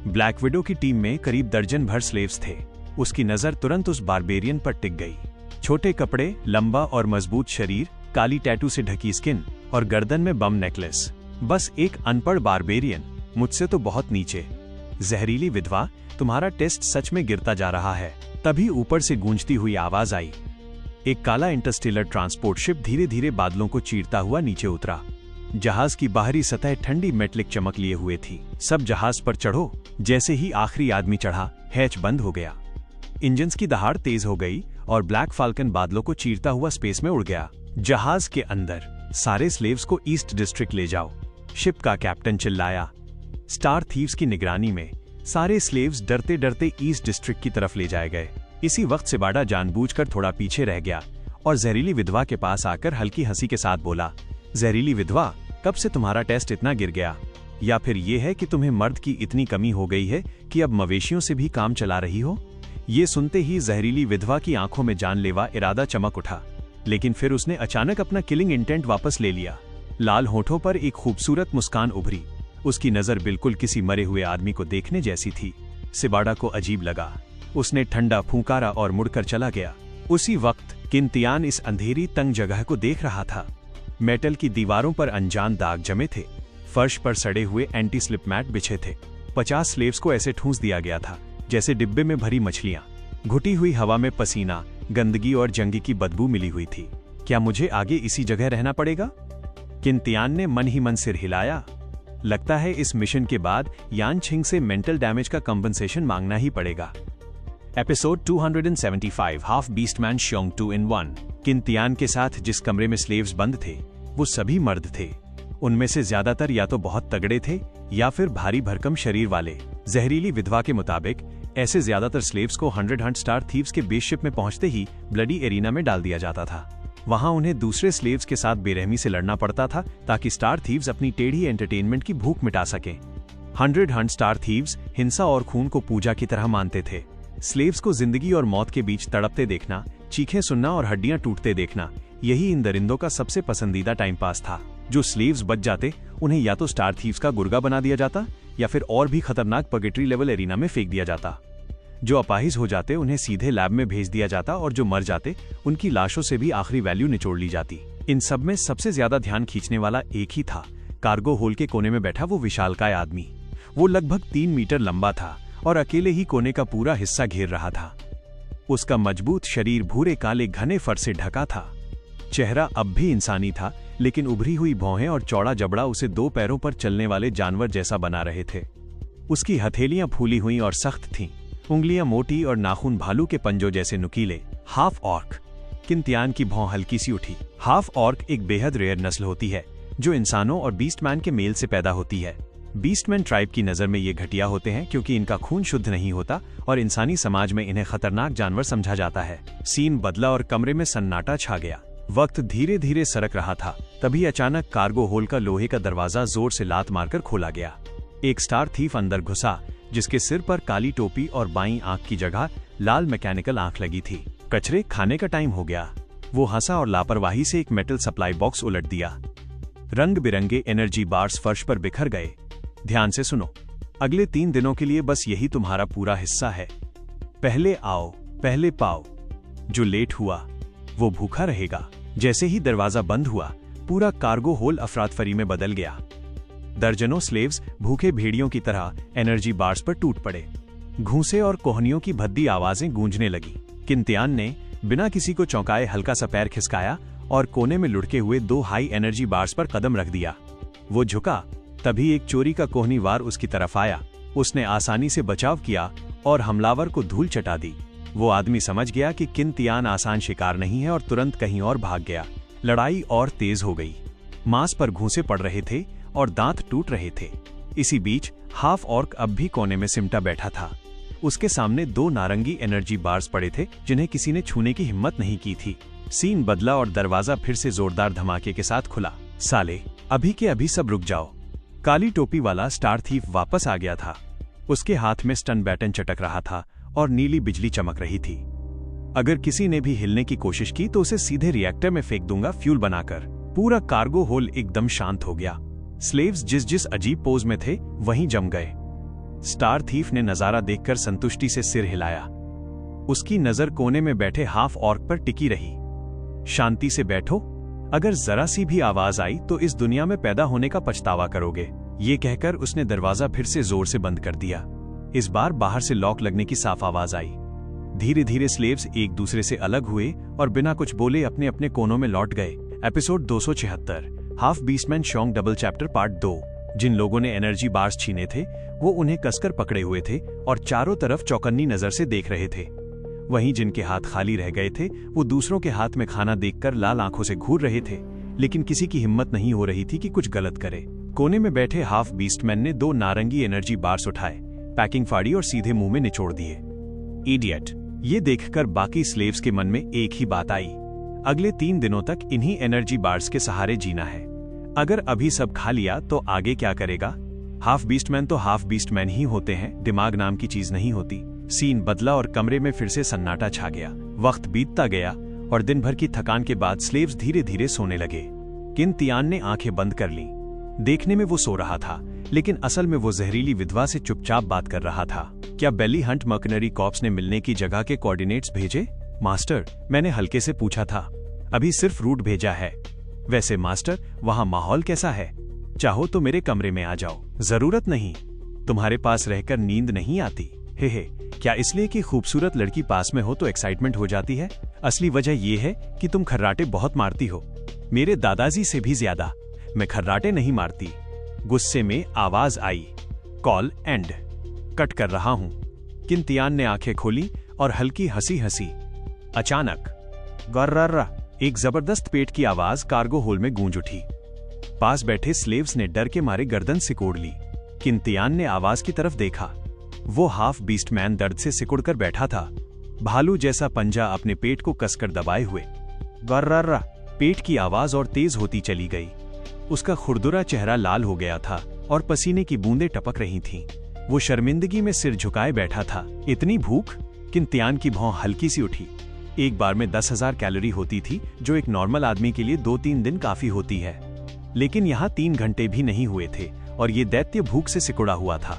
ब्लैक विडो की टीम में करीब दर्जन भर स्लेव्स थे। उसकी नजर तुरंत उस बार्बेरियन पर टिक गई। छोटे कपड़े, लंबा और मजबूत शरीर, काली टैटू से ढकी स्किन और गर्दन में बम नेकलेस। बस एक अनपढ़ बार्बेरियन, मुझसे तो बहुत नीचे। जहरीली विधवा, तुम्हारा टेस्ट सच में गिरता जा रहा है। तभी ऊपर से गूंजती हुई आवाज आई। एक काला इंटरस्टेलर ट्रांसपोर्ट शिप धीरे धीरे बादलों को चीरता हुआ नीचे उतरा। जहाज की बाहरी सतह ठंडी मेटलिक चमक लिए हुए थी। सब जहाज पर चढ़ो। जैसे ही आखिरी आदमी चढ़ा, हैच बंद हो गया। इंजन्स की दहाड़ तेज हो गई और ब्लैक फाल्कन बादलों को चीरता हुआ स्पेस में उड़ गया। जहाज के अंदर, सारे स्लेव्स को ईस्ट डिस्ट्रिक्ट ले जाओ, शिप का कैप्टन चिल्लाया। स्टार थीव्स की निगरानी में सारे स्लेव्स डरते डरते ईस्ट डिस्ट्रिक्ट की तरफ ले जाए गए। इसी वक्त सिबाडा जानबूझकर थोड़ा पीछे रह गया और जहरीली विधवा के पास आकर हल्की हंसी के साथ बोला, जहरीली विधवा, कब से तुम्हारा टेस्ट इतना गिर गया? या फिर यह है कि तुम्हें मर्द की इतनी कमी हो गई है कि अब मवेशियों से भी काम चला रही हो? ये सुनते ही जहरीली विधवा की आंखों में जानलेवा इरादा चमक उठा, लेकिन फिर उसने अचानक अपना किलिंग इंटेंट वापस ले लिया। लाल होठों पर एक खूबसूरत मुस्कान उभरी। उसकी नजर बिल्कुल किसी मरे हुए आदमी को देखने जैसी थी। सिबाडा को अजीब लगा। उसने ठंडा फूंकारा और मुड़कर चला गया। उसी वक्त किन तियान इस अंधेरी तंग जगह को देख रहा था। मेटल की दीवारों पर अनजान दाग जमे थे। फर्श पर सड़े हुए एंटी स्लिप मैट बिछे थे। 50 स्लेव्स को ऐसे ठूंस दिया गया था जैसे डिब्बे में भरी मछलियां। घुटी हुई हवा में पसीना, गंदगी और जंगी की बदबू मिली हुई थी। क्या मुझे आगे इसी जगह रहना पड़ेगा? किन तियान ने मन ही मन सिर हिलाया। लगता है इस मिशन के बाद यान छिंग से मेंटल डैमेज का कंपनसेशन मांगना ही पड़ेगा। Episode 275 half beastman Xiong 2 in 1। किन तियान के साथ जिस कमरे में स्लेव्स बंद थे वो सभी मर्द थे। उनमें से ज्यादातर या तो बहुत तगड़े थे या फिर भारी भरकम शरीर वाले। जहरीली विधवा के मुताबिक ऐसे ज्यादातर स्लेव्स को 100 स्टार थीव्स के बेस शिप में पहुंचते ही ब्लडी एरिना में डाल दिया जाता था। वहां उन्हें दूसरे स्लेव्स के साथ बेरहमी से लड़ना पड़ता था ताकि स्टार थीव्स अपनी टेढ़ी एंटरटेनमेंट की भूख मिटा सकें। 100 स्टार थीव्स हिंसा और खून को पूजा की तरह मानते थे। स्लेव्स को जिंदगी और मौत के बीच तड़पते देखना, चीखें सुनना और हड्डियां टूटते देखना, यही इन दरिंदों का सबसे पसंदीदा टाइम पास था। जो स्लेव्स बच जाते उन्हें या तो स्टार थीव्स का गुर्गा बना दिया जाता या फिर और भी खतरनाक पर्गेटरी लेवल एरिना में फेंक दिया जाता। जो अपाहिज हो जाते उन्हें सीधे लैब में भेज दिया जाता और जो मर जाते उनकी लाशों से भी आखिरी वैल्यू निचोड़ ली जाती। इन सब में सबसे ज्यादा ध्यान खींचने वाला एक ही था, कार्गो होल के कोने में बैठा वो विशालकाय आदमी। वो लगभग 3 मीटर लंबा था और अकेले ही कोने का पूरा हिस्सा घेर रहा था। उसका मजबूत शरीर भूरे काले घने फर से ढका था। चेहरा अब भी इंसानी था, लेकिन उभरी हुई भौहें और चौड़ा जबड़ा उसे 2 पैरों पर चलने वाले जानवर जैसा बना रहे थे। उसकी हथेलियां फूली हुई और सख्त थीं, उंगलियां मोटी और नाखून भालू के पंजों जैसे नुकीले। Half arc. किन तियान की भौं हल्की सी उठी। हाफ ऑर्क एक बेहद रेयर नस्ल होती है जो इंसानों और बीस्टमैन के मेल से पैदा होती है। बीस्टमैन ट्राइब की नजर में ये घटिया होते हैं क्योंकि इनका खून शुद्ध नहीं होता और इंसानी समाज में इन्हें खतरनाक जानवर समझा जाता है। सीन बदला और कमरे में सन्नाटा छा गया। वक्त धीरे धीरे सरक रहा था, तभी अचानक कार्गो होल का लोहे का दरवाजा जोर से लात मारकर खोला गया। एक स्टार थीफ अंदर घुसा जिसके सिर पर काली टोपी और बाईं आंख की जगह लाल मैकेनिकल आंख लगी थी। कचरे खाने का टाइम हो गया। वो हंसा और लापरवाही से एक मेटल सप्लाई बॉक्स उलट दिया। रंग बिरंगे एनर्जी बार्स फर्श पर बिखर गए। ध्यान से सुनो, अगले 3 दिनों के लिए बस यही तुम्हारा पूरा हिस्सा है। पहले आओ पहले पाओ। जो लेट हुआ वो भूखा रहेगा। जैसे ही दरवाजा बंद हुआ पूरा कार्गो होल अफरातफरी में बदल गया। दर्जनों स्लेव्स भूखे भेड़ियों की तरह एनर्जी बार्स पर टूट पड़े। घूंसे और कोहनियों की भद्दी आवाजें गूंजने लगी। किन तियान ने बिना किसी को चौंकाए हल्का सा पैर खिसकाया और कोने में लुढ़के हुए 2 हाई एनर्जी बार्स पर कदम रख दिया। वो झुका, तभी एक चोरी का कोहनी वार उसकी तरफ आया। उसने आसानी से बचाव किया और हमलावर को धूल चटा दी। वो आदमी समझ गया कि किन तियान आसान शिकार नहीं है और तुरंत कहीं और भाग गया। लड़ाई और तेज हो गई। मांस पर घूंसे पड़ रहे थे और दांत टूट रहे थे। इसी बीच हाफ ऑर्क अब भी कोने में सिमटा बैठा था। उसके सामने 2 नारंगी एनर्जी बार्स पड़े थे जिन्हें किसी ने छूने की हिम्मत नहीं की थी। सीन बदला और दरवाजा फिर से जोरदार धमाके के साथ खुला। साले, अभी के अभी सब रुक जाओ। काली टोपी वाला स्टार थीफ वापस आ गया था। उसके हाथ में स्टन बैटन चटक रहा था और नीली बिजली चमक रही थी। अगर किसी ने भी हिलने की कोशिश की तो उसे सीधे रिएक्टर में फेंक दूंगा फ्यूल बनाकर। पूरा कार्गो होल एकदम शांत हो गया। स्लेव्स जिस जिस अजीब पोज में थे वहीं जम गए। स्टार थीफ ने नजारा देखकर संतुष्टि से सिर हिलाया। उसकी नजर कोने में बैठे हाफ ऑर्क पर टिकी रही। शांति से बैठो, अगर जरा सी भी आवाज आई तो इस दुनिया में पैदा होने का पछतावा करोगे। ये कहकर उसने दरवाजा फिर से जोर से बंद कर दिया। इस बार बाहर से लॉक लगने की साफ आवाज आई। धीरे धीरे स्लेव्स एक दूसरे से अलग हुए और बिना कुछ बोले अपने अपने कोनों में लौट गए। Episode 276 half beastman Xiong double chapter part 2। जिन लोगों ने एनर्जी बार्स छीने थे वो उन्हें कसकर पकड़े हुए थे और चारों तरफ चौकन्नी नजर से देख रहे थे। वहीं जिनके हाथ खाली रह गए थे वो दूसरों के हाथ में खाना देखकर लाल आंखों से घूर रहे थे, लेकिन किसी की हिम्मत नहीं हो रही थी कि कुछ गलत करे। कोने में बैठे हाफ बीस्टमैन ने 2 नारंगी एनर्जी बार्स उठाए, पैकिंग फाड़ी और सीधे मुंह में निचोड़ दिए। इडियट। ये देखकर बाकी स्लेव्स के मन में एक ही बात आई, अगले 3 दिनों तक इन्हीं एनर्जी बार्स के सहारे जीना है। अगर अभी सब खा लिया तो आगे क्या करेगा? हाफ बीस्टमैन तो हाफ बीस्टमैन ही होते हैं, दिमाग नाम की चीज नहीं होती। सीन बदला और कमरे में फिर से सन्नाटा छा गया। वक्त बीतता गया और दिन भर की थकान के बाद स्लेव्स धीरे धीरे सोने लगे। किन तियान ने आंखें बंद कर लीं। देखने में वो सो रहा था, लेकिन असल में वो जहरीली विधवा से चुपचाप बात कर रहा था। क्या बेली हंट मर्कनरी कॉर्प्स ने मिलने की जगह के कोऑर्डिनेट्स भेजे? मास्टर, मैंने हल्के से पूछा था। अभी सिर्फ रूट भेजा है। वैसे मास्टर, वहां माहौल कैसा है? चाहो तो मेरे कमरे में आ जाओ। जरूरत नहीं, तुम्हारे पास रहकर नींद नहीं आती। हे, क्या इसलिए कि खूबसूरत लड़की पास में हो तो एक्साइटमेंट हो जाती है? असली वजह यह है कि तुम खर्राटे बहुत मारती हो, मेरे दादाजी से भी ज्यादा। मैं खर्राटे नहीं मारती। गुस्से में आवाज आई, कॉल एंड। कट कर रहा हूं। किंतियान ने आंखें खोली और हल्की हंसी हंसी। अचानक गर्रर्रा, एक जबरदस्त पेट की आवाज कार्गो होल में गूंज उठी। पास बैठे स्लेव्स ने डर के मारे गर्दन सिकोड़ ली। किंतियान ने आवाज की तरफ देखा। वो हाफ बीस्ट मैन दर्द से सिकुड़कर बैठा था, भालू जैसा पंजा अपने पेट को कसकर दबाए हुए। गर्रर्रा, पेट की आवाज और तेज होती चली गई। उसका खुरदुरा चेहरा लाल हो गया था और पसीने की बूंदें टपक रही थीं। वो शर्मिंदगी में सिर झुकाए बैठा था। इतनी भूख? किंतियान की भौं हल्की सी उठी। एक बार में 10,000 कैलोरी होती थी, जो एक नॉर्मल आदमी के लिए 2-3 दिन काफी होती है। लेकिन यहाँ 3 घंटे भी नहीं हुए थे और ये दैत्य भूख से सिकुड़ा हुआ था।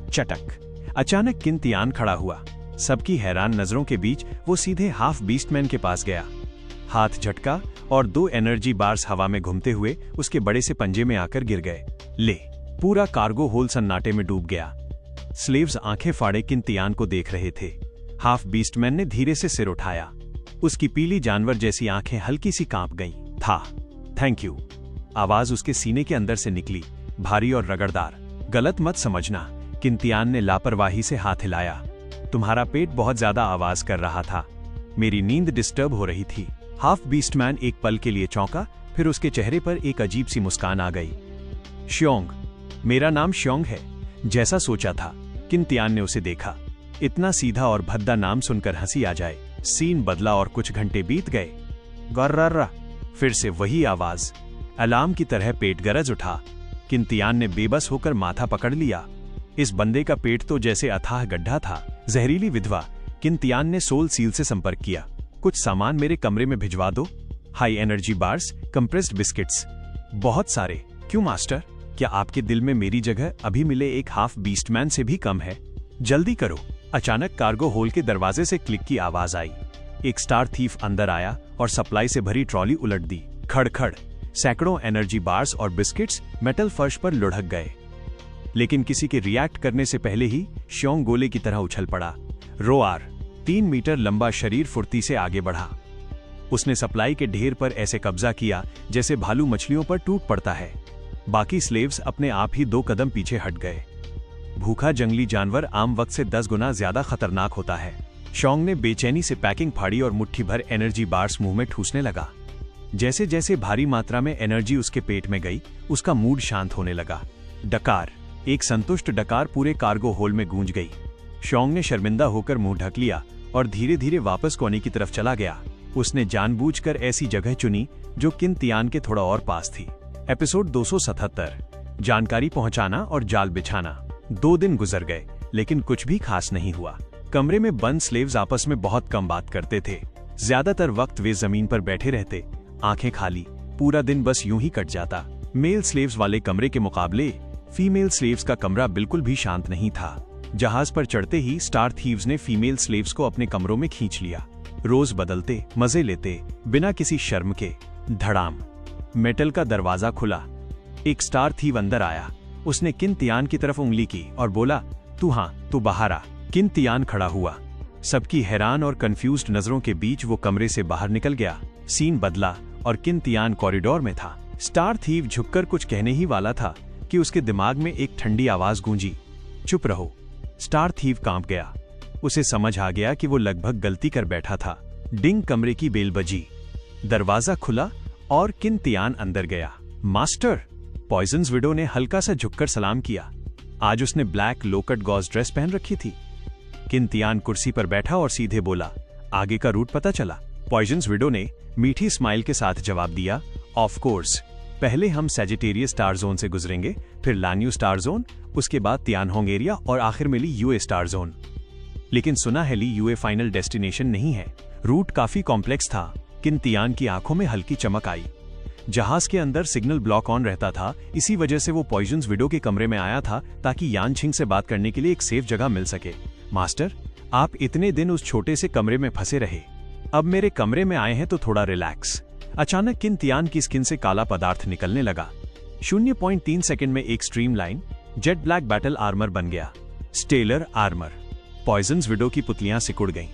चटक, अचानक किंतियान खड़ा हुआ। सबकी हैरान नजरों के बीच वो सीधे हाफ बीस्टमैन के पास गया। हाथ झटका और 2 एनर्जी बार्स हवा में घूमते हुए उसके बड़े से पंजे में आकर गिर गए। ले, पूरा कार्गो होल सन्नाटे में डूब गया। स्लेव्स आंखें फाड़े किंतियान को देख रहे थे। हाफ बीस्टमैन ने धीरे से सिर उठाया। उसकी पीली जानवर जैसी आंखें हल्की सी कांप गईं। था, थैंक यू। आवाज उसके सीने के अंदर से निकली, भारी और रगड़दार। गलत मत समझना, किंतियान ने लापरवाही से हाथ हिलाया। तुम्हारा पेट बहुत ज्यादा आवाज कर रहा था, मेरी नींद डिस्टर्ब हो रही थी। हाफ बीस्टमैन एक पल के लिए चौंका, फिर उसके चेहरे पर एक अजीब सी मुस्कान आ गई। श्योंग, मेरा नाम श्योंग है, जैसा सोचा था। किंतियान ने उसे देखा। इतना सीधा और भद्दा नाम सुनकर हंसी आ जाए। सीन बदला और कुछ घंटे बीत गए। गर्रर्रा, फिर से वही आवाज। अलार्म की तरह पेट गरज उठा। किंतियान ने बेबस होकर माथा पकड़ लिया। इस बंदे का पेट तो जैसे अथाह गड्ढा था। जहरीली विधवा। किंतियान ने सोल सील से संपर्क किया। कुछ सामान मेरे कमरे में भिजवा दो। High energy bars, compressed biscuits, बहुत सारे। क्यों मास्टर? क्या आपके दिल में मेरी जगह अभी मिले एक हाफ बीस्टमैन से भी कम है? जल्दी करो। अचानक कार्गो होल के दरवाजे से क्लिक की आवाज आई। एक स्टार थीफ अंदर आया और सप्लाई से भरी ट्रॉली उलट दी। खड़खड़, सैकड़ों एनर्जी बार्स और बिस्किट्स मेटल फर्श पर लुढ़क गए। लेकिन किसी के रिएक्ट करने से पहले ही श्योंग गोले की तरह उछल पड़ा। रोआर, 3 मीटर लंबा शरीर फुर्ती से आगे बढ़ा। उसने सप्लाई के ढेर पर ऐसे कब्जा किया जैसे भालू मछलियों पर टूट पड़ता है। बाकी स्लेव्स अपने आप ही 2 कदम पीछे हट गए। भूखा जंगली जानवर आम वक्त से 10 गुना ज्यादा खतरनाक होता है। श्योंग ने बेचैनी से पैकिंग फाड़ी और मुट्ठी भर एनर्जी बार्स मुंह में ठूसने लगा। जैसे जैसे भारी मात्रा में एनर्जी उसके पेट में गई, उसका मूड शांत होने लगा। डकार, एक संतुष्ट डकार पूरे कार्गो होल में गूंज गई। श्योंग ने शर्मिंदा होकर मुंह ढक लिया और धीरे धीरे वापस कोने की तरफ चला गया। उसने जानबूझकर ऐसी जगह चुनी जो किंतियान के थोड़ा और पास थी। एपिसोड 277, जानकारी पहुंचाना और जाल बिछाना। 2 दिन गुजर गए, लेकिन कुछ भी खास नहीं हुआ। कमरे में बंद स्लेव्स आपस में बहुत कम बात करते थे। ज्यादातर वक्त वे जमीन पर बैठे रहते, आंखें खाली। पूरा दिन बस यूं ही कट जाता। मेल स्लेव्स वाले कमरे के मुकाबले फीमेल स्लेव्स का कमरा बिल्कुल भी शांत नहीं था। जहाज पर चढ़ते ही स्टार थीव्स ने फीमेल स्लेव्स को अपने कमरों में खींच लिया। रोज बदलते, मजे लेते, बिना किसी शर्म के। धड़ाम, मेटल का दरवाजा खुला। एक स्टार थीव अंदर आया। उसने किंतियान की तरफ उंगली की और बोला, तू बाहर आ। किंतियान खड़ा हुआ। सबकी हैरान और कंफ्यूज्ड नजरों के बीच वो कमरे से बाहर निकल गया। सीन बदला और किंतियान कॉरिडोर में था। स्टार थीव झुककर कुछ कहने ही वाला था कि उसके दिमाग में एक ठंडी आवाज गूंजी, चुप रहो। स्टार थीव कांप गया। उसे समझ आ गया कि वो लगभग गलती कर बैठा था। डिंग, कमरे की बेल बजी। दरवाजा खुला और किंतियान अंदर गया। मास्टर, पॉइजन्स विडो ने हल्का सा झुककर सलाम किया। आज उसने ब्लैक लोकट गॉज ड्रेस पहन रखी थी। किंतियान कुर्सी पर बैठा और सीधे बोला, आगे का रूट पता चला? पॉइजन्स विडो ने मीठी स्माइल के साथ जवाब दिया, ऑफ कोर्स। पहले हम सैजिटेरियस स्टार जोन से गुजरेंगे, फिर लान्यू स्टार जोन, उसके बाद तियानहोंग एरिया और आखिर में ली यूए स्टार जोन। लेकिन सुना है ली यूए फाइनल डेस्टिनेशन नहीं है। रूट काफी कॉम्प्लेक्स था। किंतियान की आंखों में हल्की चमक आई। जहाज के अंदर सिग्नल ब्लॉक ऑन रहता था, इसी वजह से वो पॉइजन्स विडो के कमरे में आया था ताकि यान छिंग से बात करने के लिए एक सेफ जगह मिल सके। मास्टर, आप इतने दिन उस छोटे से कमरे में फंसे रहे, अब मेरे कमरे में आए हैं तो थोड़ा रिलैक्स। अचानक किंतियान की स्किन से काला पदार्थ निकलने लगा। 0.3 सेकंड में एक streamline jet black battle armour बन गया। Stellar armour. पॉइजन्स विडो की पुतलियां सिकुड़ गईं।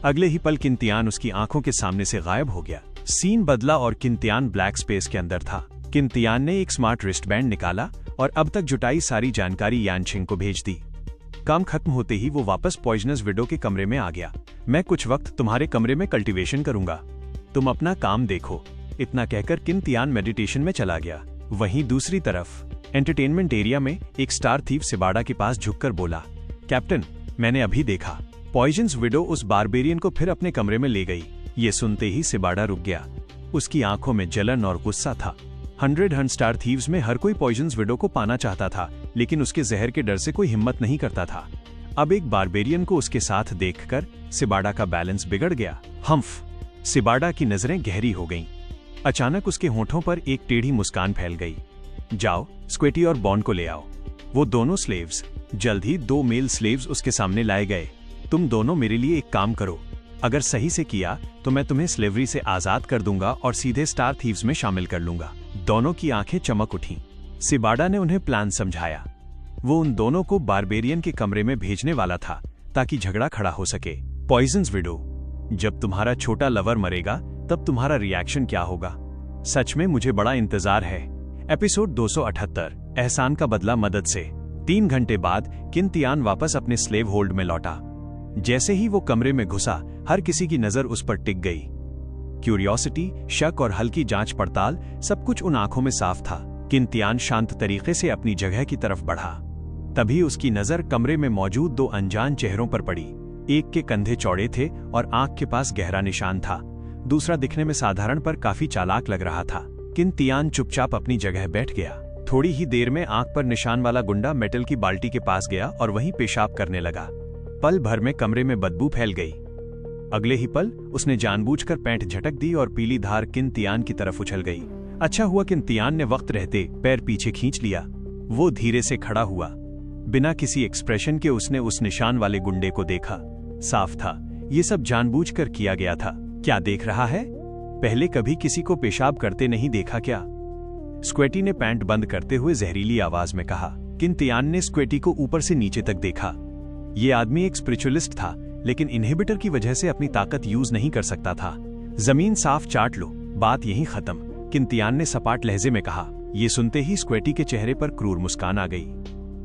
अगले ही पल किंतियान उसकी आंखों के सामने से गायब हो गया। सीन बदला और किंतियान ब्लैक स्पेस के अंदर था। किंतियान ने एक स्मार्ट रिस्टबैंड निकाला और अब तक जुटाई सारी जानकारी यानशिंग को भेज दी। काम खत्म होते ही वो वापस पॉइजनस विडो के कमरे में आ गया। मैं कुछ वक्त तुम्हारे कमरे में कल्टीवेशन करूंगा, तुम अपना काम देखो। इतना कहकर किंतियान मेडिटेशन में चला गया। वहीं दूसरी तरफ एंटरटेनमेंट एरिया में एक स्टार थीव सिबाडा के पास झुककर बोला, कैप्टन, मैंने अभी देखा, पॉइजन्स विडो उस बारबेरियन को फिर अपने कमरे में ले गई। ये सुनते ही सिबाडा रुक गया। उसकी आंखों में जलन और गुस्सा था। 100 स्टार थीव्स में हर कोई पॉइजन्स विडो को पाना चाहता था, लेकिन उसके जहर के डर से कोई हिम्मत नहीं करता था। अब एक बारबेरियन को उसके साथ देखकर सिबाडा का बैलेंस बिगड़ गया। हम्फ! सिबाडा की नजरें गहरी हो गईं। अचानक उसके होठों पर एक टेढ़ी मुस्कान फैल गई। जाओ, स्क्वेटी और बॉन्ड को ले आओ। वो दोनों स्लेव्स, जल्द ही 2 मेल स्लेव्स उसके सामने लाए गए। तुम दोनों मेरे लिए एक काम करो, अगर सही से किया तो मैं तुम्हें स्लेवरी से आजाद कर दूंगा और सीधे स्टार थीव्स में शामिल कर लूंगा। दोनों की आंखें चमक उठीं। सिबाडा ने उन्हें प्लान समझाया। वो उन दोनों को बारबेरियन के कमरे में भेजने वाला था ताकि झगड़ा खड़ा हो सके। पॉइजन्स विडो, जब तुम्हारा छोटा लवर मरेगा तब तुम्हारा रिएक्शन क्या होगा? सच में मुझे बड़ा इंतजार है। एपिसोड 278, एहसान का बदला मदद से। 3 घंटे बाद किंतियान वापस अपने स्लेव होल्ड में लौटा। जैसे ही वो कमरे में घुसा, हर किसी की नजर उस पर टिक गई। क्यूरियोसिटी, शक और हल्की जांच पड़ताल, सब कुछ उन आंखों में साफ था। किंतियान शांत तरीके से अपनी जगह की तरफ बढ़ा। तभी उसकी नजर कमरे में मौजूद 2 अनजान चेहरों पर पड़ी। एक के कंधे चौड़े थे और आंख के पास गहरा निशान था। दूसरा दिखने में साधारण पर काफी चालाक लग रहा था। किंतियान चुपचाप अपनी जगह बैठ गया। थोड़ी ही देर में आंख पर निशान वाला गुंडा मेटल की बाल्टी के पास गया और वहीं पेशाब करने लगा। पल भर में कमरे में बदबू फैल गई। अगले ही पल उसने जानबूझकर पैंट झटक दी और पीली धार किंतियान की तरफ उछल गई। अच्छा हुआ किंतियान ने वक्त रहते पैर पीछे खींच लिया। वो धीरे से खड़ा हुआ। बिना किसी एक्सप्रेशन के उसने उस निशान वाले गुंडे को देखा। साफ था, ये सब जानबूझकर किया गया था। क्या देख रहा है? पहले कभी किसी को पेशाब करते नहीं देखा क्या? स्क्वेटी ने पैंट बंद करते हुए जहरीली आवाज में कहा। किंतियान ने स्क्वेटी को ऊपर से नीचे तक देखा। ये आदमी एक स्पिरिचुअलिस्ट था, लेकिन इनहिबिटर की वजह से अपनी ताकत यूज नहीं कर सकता था। जमीन साफ चाट लो, बात यहीं खत्म, किंतियान ने सपाट लहजे में कहा। ये सुनते ही स्क्वेटी के चेहरे पर क्रूर मुस्कान आ गई।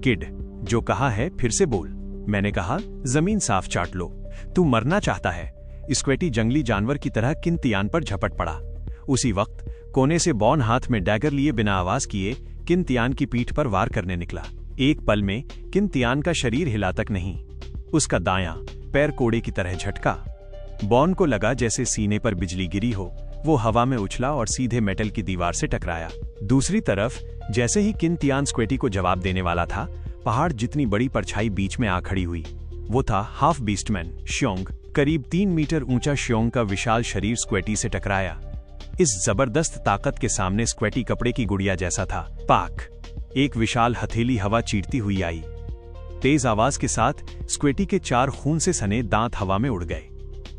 किड, जो कहा है फिर से बोल। मैंने कहा जमीन साफ चाट लो। तू मरना चाहता है? स्क्वेटी जंगली जानवर की तरह किंतियान पर झपट पड़ा। उसी वक्त कोने से बॉन हाथ में डैगर लिए बिना आवाज किए किंतियान की पीठ पर वार करने निकला। एक पल में किंतियान का शरीर हिला तक नहीं। उसका दायां पैर कोड़े की तरह झटका। बॉन को लगा जैसे सीने पर बिजली गिरी हो। वो हवा में उछला और सीधे मेटल की दीवार से टकराया। दूसरी तरफ जैसे ही किंतियान स्क्वेटी को जवाब देने वाला था, पहाड़ जितनी बड़ी परछाई बीच में आ खड़ी हुई। वो था हाफ बीस्टमैन श्योंग। करीब 3 मीटर ऊंचा श्योंग का विशाल शरीर स्क्वेटी से टकराया। इस जबरदस्त ताकत के सामने स्क्वेटी कपड़े की गुड़िया जैसा था। पाक! एक विशाल हथेली हवा चीरती हुई आई। तेज आवाज के साथ स्क्वेटी के 4 खून से सने दांत हवा में उड़ गए।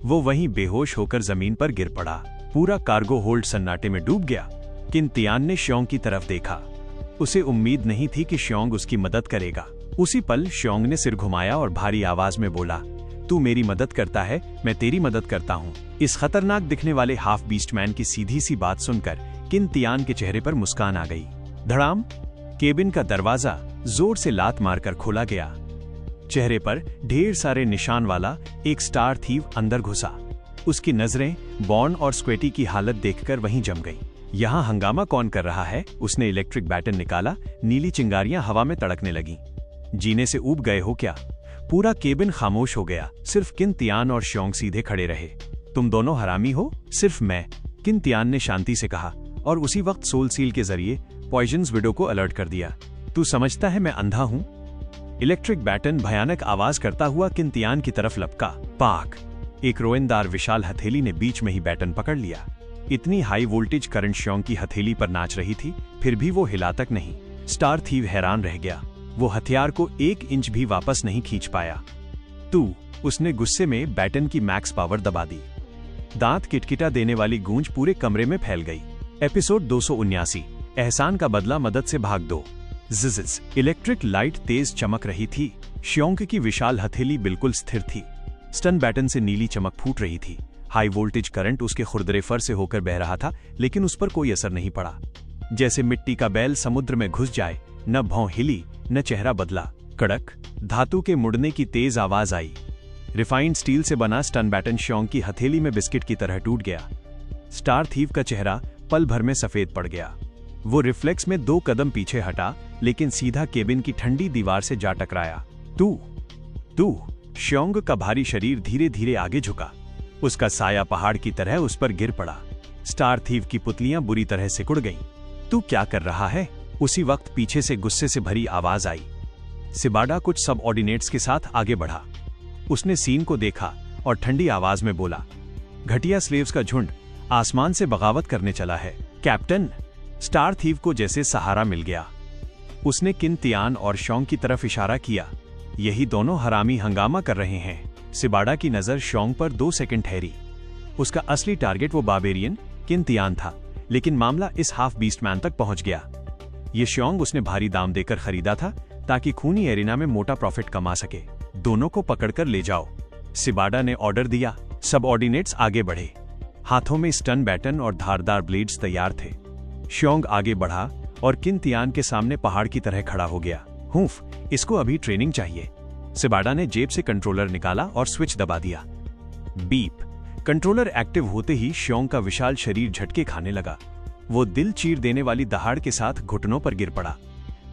वो वहीं बेहोश होकर जमीन पर गिर पड़ा। पूरा कार्गो होल्ड सन्नाटे में डूब गया। किंतियान ने श्योंग की तरफ देखा। उसे उम्मीद नहीं थी कि श्योंग उसकी मदद करेगा। उसी पल श्योंग ने सिर घुमाया और भारी आवाज में बोला, तू मेरी मदद करता है, मैं तेरी मदद करता हूँ। इस खतरनाक दिखने वाले हाफ बीस्टमैन की सीधी सी बात सुनकर किंतियान के चेहरे पर मुस्कान आ गई। धड़ाम! केबिन का दरवाजा जोर से लात मारकर खोला गया। चेहरे पर ढेर सारे निशान वाला एक स्टार थीव अंदर घुसा। उसकी नजरें बॉन और स्क्वेटी की हालत देखकर वहीं जम गई। यहाँ हंगामा कौन कर रहा है? उसने इलेक्ट्रिक बैटन निकाला। नीली चिंगारियां हवा में तड़कने लगीं। जीने से ऊब गए हो क्या? पूरा केबिन खामोश हो गया। सिर्फ किंतियान और श्योंग सीधे खड़े रहे। तुम दोनों हरामी हो? सिर्फ मैं, किंतियान ने शांति से कहा, और उसी वक्त सोल सील के जरिए पॉइजन्स विडो को अलर्ट कर दिया। तू समझता है मैं अंधा हूं? इलेक्ट्रिक बैटन भयानक आवाज करता हुआ किंतियान की तरफ लपका। पाक! एक रोएनदार विशाल हथेली ने बीच में ही बैटन पकड़ लिया। इतनी हाई वोल्टेज करंट श्योंग की हथेली पर नाच रही थी, फिर भी वो हिला तक नहीं। स्टार थीव हैरान रह गया। वो हथियार को 1 इंच भी वापस नहीं खींच पाया। तू! उसने गुस्से में बैटन की मैक्स पावर दबा दी। दांत किटकिटा देने वाली गूंज पूरे कमरे में फैल गई। एपिसोड 279, एहसान का बदला मदद से भाग दो। जिजिज इलेक्ट्रिक लाइट तेज चमक रही थी। श्योंग की विशाल हथेली बिल्कुल स्थिर थी। स्टन बैटन से नीली चमक फूट रही थी। हाई वोल्टेज करंट उसके खुरदरे फर से होकर बह रहा था, लेकिन उस पर कोई असर नहीं पड़ा। जैसे मिट्टी का बैल समुद्र में घुस जाए, न भौं हिली न चेहरा बदला। कड़क धातु के मुड़ने की तेज आवाज आई। रिफाइंड स्टील से बना स्टन बैटन श्योंग की हथेली में बिस्किट की तरह टूट गया। स्टार थीव का चेहरा पल भर में सफेद पड़ गया। वो रिफ्लेक्स में 2 कदम पीछे हटा, लेकिन सीधा केबिन की ठंडी दीवार से जा टकराया। तू श्योंग का भारी शरीर धीरे धीरे आगे झुका। उसका साया पहाड़ की तरह उस पर गिर पड़ा। स्टार थीव की पुतलियां बुरी तरह सिकुड़ गईं। तू क्या कर रहा है? उसी वक्त पीछे से गुस्से से भरी आवाज आई। सिबाडा कुछ सबऑर्डिनेट्स के साथ आगे बढ़ा। उसने सीन को देखा और ठंडी आवाज में बोला, घटिया स्लेव्स का झुंड आसमान से बगावत करने चला है। कैप्टन! स्टार थीव को जैसे सहारा मिल गया। उसने किन तियान और श्योंग की तरफ इशारा किया। यही दोनों हरामी हंगामा कर रहे हैं। सिबाडा की नजर श्योंग पर 2 सेकंड ठहरी। उसका असली टारगेट वो बार्बेरियन किन तियान था, लेकिन मामला इस हाफ बीस्ट मैन तक पहुंच गया। ये श्योंग उसने भारी दाम देकर खरीदा था, ताकि खूनी एरिना में मोटा प्रॉफिट कमा सके। दोनों को पकड़कर ले जाओ, सिबाडा ने ऑर्डर दिया। सबऑर्डिनेट्स आगे बढ़े। हाथों में स्टन बैटन और धारदार ब्लेड्स तैयार थे। श्योंग आगे बढ़ा और किन तियान के सामने पहाड़ की तरह खड़ा हो गया। हुफ, इसको अभी ट्रेनिंग चाहिए। सिबाडा ने जेब से कंट्रोलर निकाला और स्विच दबा दिया। बीप। कंट्रोलर एक्टिव होते ही श्योंग का विशाल शरीर झटके खाने लगा। वो दिल चीर देने वाली दहाड़ के साथ घुटनों पर गिर पड़ा।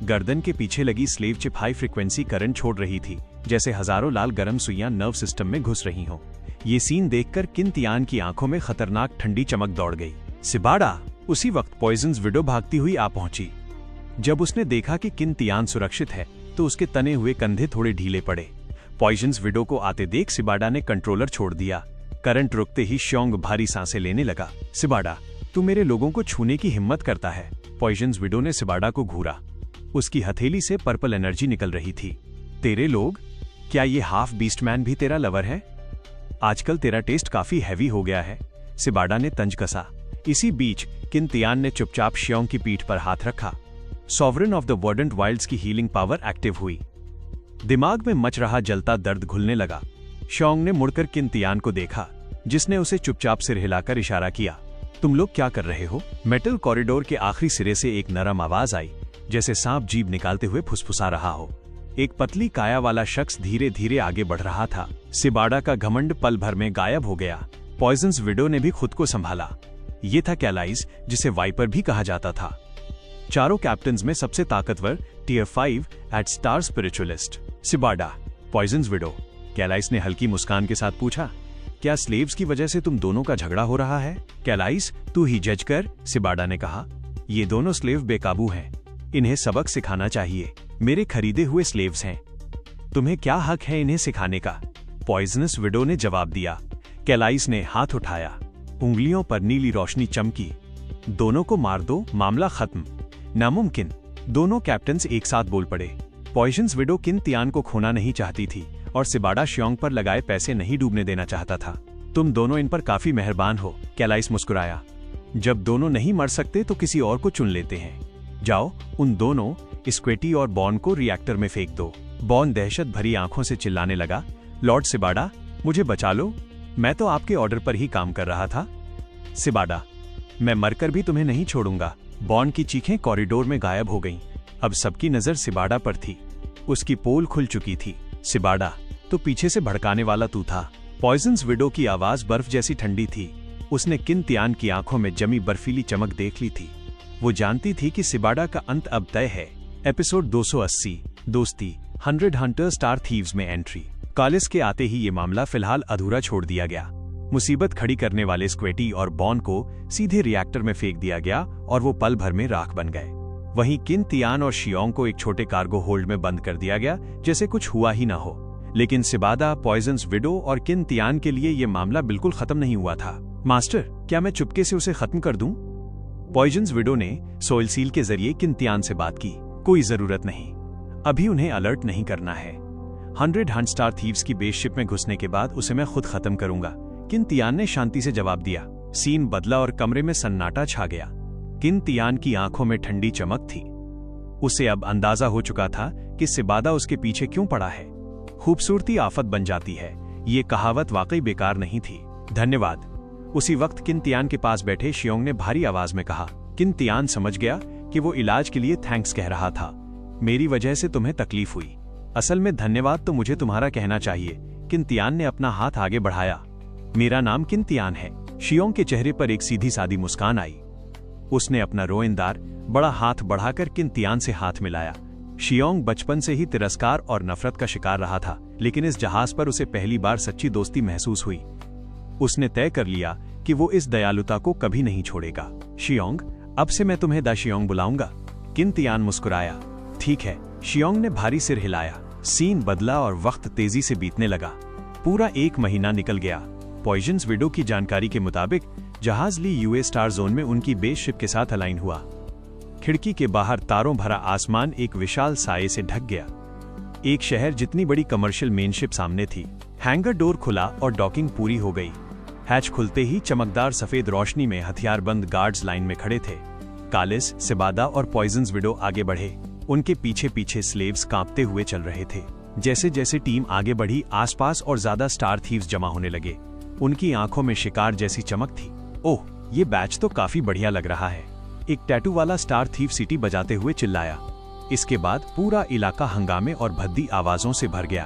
गर्दन के पीछे लगी slave chip high frequency current छोड़ रही थी, जैसे हजारों लाल गर्म सुइयां नर्व सिस्टम में घुस रही हों। ये सीन देखकर किन तियान की आंखों में खतरनाक ठंडी चमक दौड़ गई। सिबाडा! उसी वक्त पॉइजन्स विडो भागती हुई आ पहुंची। जब उसने देखा कि किन तियान सुरक्षित है, तो उसके तने हुए कंधे थोड़े ढीले पड़े। पॉइजन्स विडो को आते देख सिबाडा ने कंट्रोलर छोड़ दिया। करंट रुकते ही श्योंग भारी सांसें लेने लगा। सिबाडा, तू मेरे लोगों को छूने की हिम्मत करता है। पॉइजन्स विडो ने सिबाडा को घूरा। उसकी हथेली से पर्पल एनर्जी निकल रही थी। तेरे लोग? क्या ये हाफ बीस्ट मैन भी तेरा लवर है? आजकल तेरा टेस्ट काफी हैवी हो गया है। सिबाडा ने तंज कसा। इसी बीच किन तियान ने चुपचाप श्योंग की पीठ पर हाथ रखा। सॉवरेन ऑफ द वर्डेंट वाइल्ड्स की हीलिंग पावर एक्टिव हुई। दिमाग में मच रहा जलता दर्द घुलने लगा। श्योंग ने मुड़कर किन तियान को देखा, जिसने उसे चुपचाप सिर हिलाकर इशारा किया। तुम लोग क्या कर रहे हो? मेटल कॉरिडोर के आखिरी सिरे से एक नरम आवाज आई, जैसे सांप जीभ निकालते हुए फुसफुसा रहा हो। एक पतली काया वाला शख्स धीरे धीरे आगे बढ़ रहा था। सिबाडा का घमंड पल भर में गायब हो गया। पॉइजन्स विडो ने भी खुद को संभाला। ये था कैलाइस, जिसे वाइपर भी कहा जाता था। चारों कैप्टन्स में सबसे ताकतवर टियर 5 एट स्टार स्पिरिचुअलिस्ट। सिबाडा, पॉइजन्स विडो। कैलाइस ने हल्की मुस्कान के साथ पूछा, क्या स्लेव्स की वजह से तुम दोनों का झगड़ा हो रहा है? कैलाइस, तू ही जज कर, सिबाडा ने कहा। ये दोनों स्लेव बेकाबू हैं। इन्हें सबक सिखाना चाहिए। मेरे खरीदे हुए स्लेव्स हैं। तुम्हें क्या हक है इन्हें सिखाने का? पॉइजनस विडो ने जवाब दिया। कैलाइस ने हाथ उठाया। उंगलियों पर नीली रोशनी चमकी। दोनों को मार दो, मामला खत्म। नामुमकिन। दोनों कैप्टन्स एक साथ बोल पड़े। पॉइजन्स विडो किन तियान को खोना नहीं चाहती थी और सिबाडा श्योंग पर लगाए पैसे नहीं डूबने देना चाहता था। तुम दोनों इन पर काफी मेहरबान हो, कैलाइस मुस्कुराया। जब दोनों नहीं मर सकते तो किसी और को चुन लेते हैं। जाओ, उन दोनों स्क्वेटी और बॉन को रिएक्टर में फेंक दो। बॉन दहशत भरी आंखों से चिल्लाने लगा, लॉर्ड सिबाडा, मुझे बचा लो। मैं तो आपके ऑर्डर पर ही काम कर रहा था। सिबाडा, मैं मरकर भी तुम्हें नहीं छोड़ूंगा। बॉन की चीखें कॉरिडोर में गायब हो गईं। अब सबकी नजर सिबाडा पर थी। उसकी पोल खुल चुकी थी। सिबाडा, तो पीछे से भड़काने वाला तू था। पॉइजन्स विडो की आवाज बर्फ जैसी ठंडी थी। उसने किन तियान की आंखों में जमी बर्फीली चमक देख ली थी। वो जानती थी कि सिबाडा का अंत अब तय है। एपिसोड 280, दोस्ती, 100 हंटर स्टार थीव्स में एंट्री। कालिस के आते ही ये मामला फिलहाल अधूरा छोड़ दिया गया। मुसीबत खड़ी करने वाले स्क्वेटी और बॉन को सीधे रिएक्टर में फेंक दिया गया और वो पल भर में राख बन गए। वहीं किन तियान और शियोंग को एक छोटे कार्गो होल्ड में बंद कर दिया गया, जैसे कुछ हुआ ही ना हो। लेकिन सिबाडा, पॉइजन्स विडो और किन तियान के लिए ये मामला बिल्कुल खत्म नहीं हुआ था। मास्टर, क्या मैं चुपके से उसे खत्म कर दूं? पॉइजन्स विडो ने सोइल सील के जरिए किन तियान से बात की। कोई जरूरत नहीं, अभी उन्हें अलर्ट नहीं करना है। 100 हंट स्टार थीव्स की बेस शिप में घुसने के बाद उसे मैं खुद खत्म करूंगा, किन तियान ने शांति से जवाब दिया। सीन बदला और कमरे में सन्नाटा छा गया। किन तियान की आंखों में ठंडी चमक थी। उसे अब अंदाजा हो चुका था कि सिबादा उसके पीछे क्यों पड़ा है। खूबसूरती आफत बन जाती है, ये कहावत वाकई बेकार नहीं थी। धन्यवाद। उसी वक्त किन तियान के पास बैठे शियोंग ने भारी आवाज में कहा। किन तियान समझ गया कि वो इलाज के लिए थैंक्स कह रहा था। मेरी वजह से तुम्हें तकलीफ हुई। असल में धन्यवाद तो मुझे तुम्हारा कहना चाहिए। किन तियान ने अपना हाथ आगे बढ़ाया। मेरा नाम किन तियान है। शियोंग के चेहरे पर एक सीधी सादी मुस्कान आई। उसने अपना रोएंदार बड़ा हाथ बढ़ाकर किन तियान से हाथ मिलाया। शियोंग बचपन से ही तिरस्कार और नफरत का शिकार रहा था, लेकिन इस जहाज पर उसे पहली बार सच्ची दोस्ती महसूस हुई। उसने तय कर लिया कि वो इस दयालुता को कभी नहीं छोड़ेगा। शियोंग, अब से मैं तुम्हें दा शियोंग बुलाऊंगा। किन तियान मुस्कुराया। ठीक है। शियोंग ने भारी सिर हिलाया। सीन बदला और वक्त तेजी से बीतने लगा। पूरा 1 महीना निकल गया। पॉइजन्स विडो की जानकारी के मुताबिक जहाज ली यूए स्टार जोन में उनकी बेस शिप के साथ अलाइन हुआ। खिड़की के बाहर तारों भरा आसमान एक विशाल साये से ढक गया। एक शहर जितनी बड़ी कमर्शियल मेन शिप सामने थी। हैंगर डोर खुला और डॉकिंग पूरी हो गई। हैच खुलते ही चमकदार सफेद रोशनी में हथियारबंद गार्ड्स लाइन में खड़े थे। कालिस, सिबादा और पॉइजन्स विडो आगे बढ़े। उनके पीछे पीछे स्लेव्स कांपते हुए चल रहे थे। जैसे जैसे टीम आगे बढ़ी, आसपास और ज्यादा स्टार थीव्स जमा होने लगे। उनकी आंखों में शिकार जैसी चमक थी। ओह, ये बैच तो काफी बढ़िया लग रहा है। एक टैटू वाला स्टार थीव सीटी बजाते हुए चिल्लाया। इसके बाद पूरा इलाका हंगामे और भद्दी आवाजों से भर गया।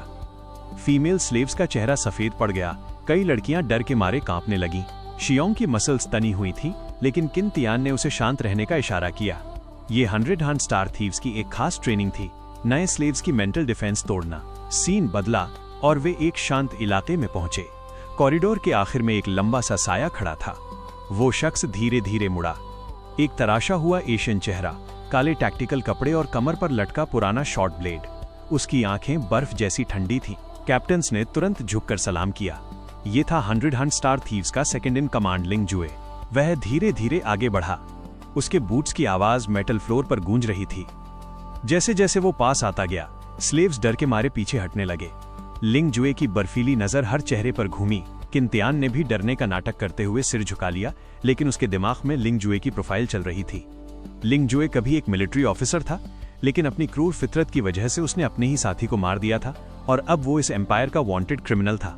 फीमेल स्लेव्स का चेहरा सफेद पड़ गया। कई लड़कियां डर के मारे कांपने लगीं। शियोंग की मसल्स तनी हुई थी, लेकिन किन तियान ने उसे शांत रहने का इशारा किया। ये 100 हंट स्टार थीव्स की एक खास ट्रेनिंग थी, नए स्लेव्स की मेंटल डिफेंस तोड़ना। सीन बदला और वे एक शांत इलाके में पहुंचे। कॉरिडोर के आखिर में एक लंबा सा साया खड़ा था। वो शख्स धीरे धीरे मुड़ा। एक तराशा हुआ एशियन चेहरा, काले टैक्टिकल कपड़े और कमर पर लटका पुराना शॉर्ट ब्लेड। उसकी आंखें बर्फ जैसी ठंडी थीं। कैप्टन्स ने तुरंत झुककर सलाम किया। ये था 100 हंट स्टार थीव्स का सेकंड इन कमांड लिंग जुए। वह धीरे धीरे आगे बढ़ा। उसके बूट्स की आवाज मेटल फ्लोर पर गूंज रही थी। जैसे जैसे वो पास आता गया, स्लेव्स डर के मारे पीछे हटने लगे। लिंग जुए की बर्फीली नजर हर चेहरे पर घूमी। किन तियान ने भी डरने का नाटक करते हुए सिर झुका लिया, लेकिन उसके दिमाग में लिंग जुए की प्रोफाइल चल रही थी। लिंग जुए कभी एक मिलिट्री ऑफिसर था, लेकिन अपनी क्रूर फितरत की वजह से उसने अपने ही साथी को मार दिया था और अब वो इस एम्पायर का वांटेड क्रिमिनल था।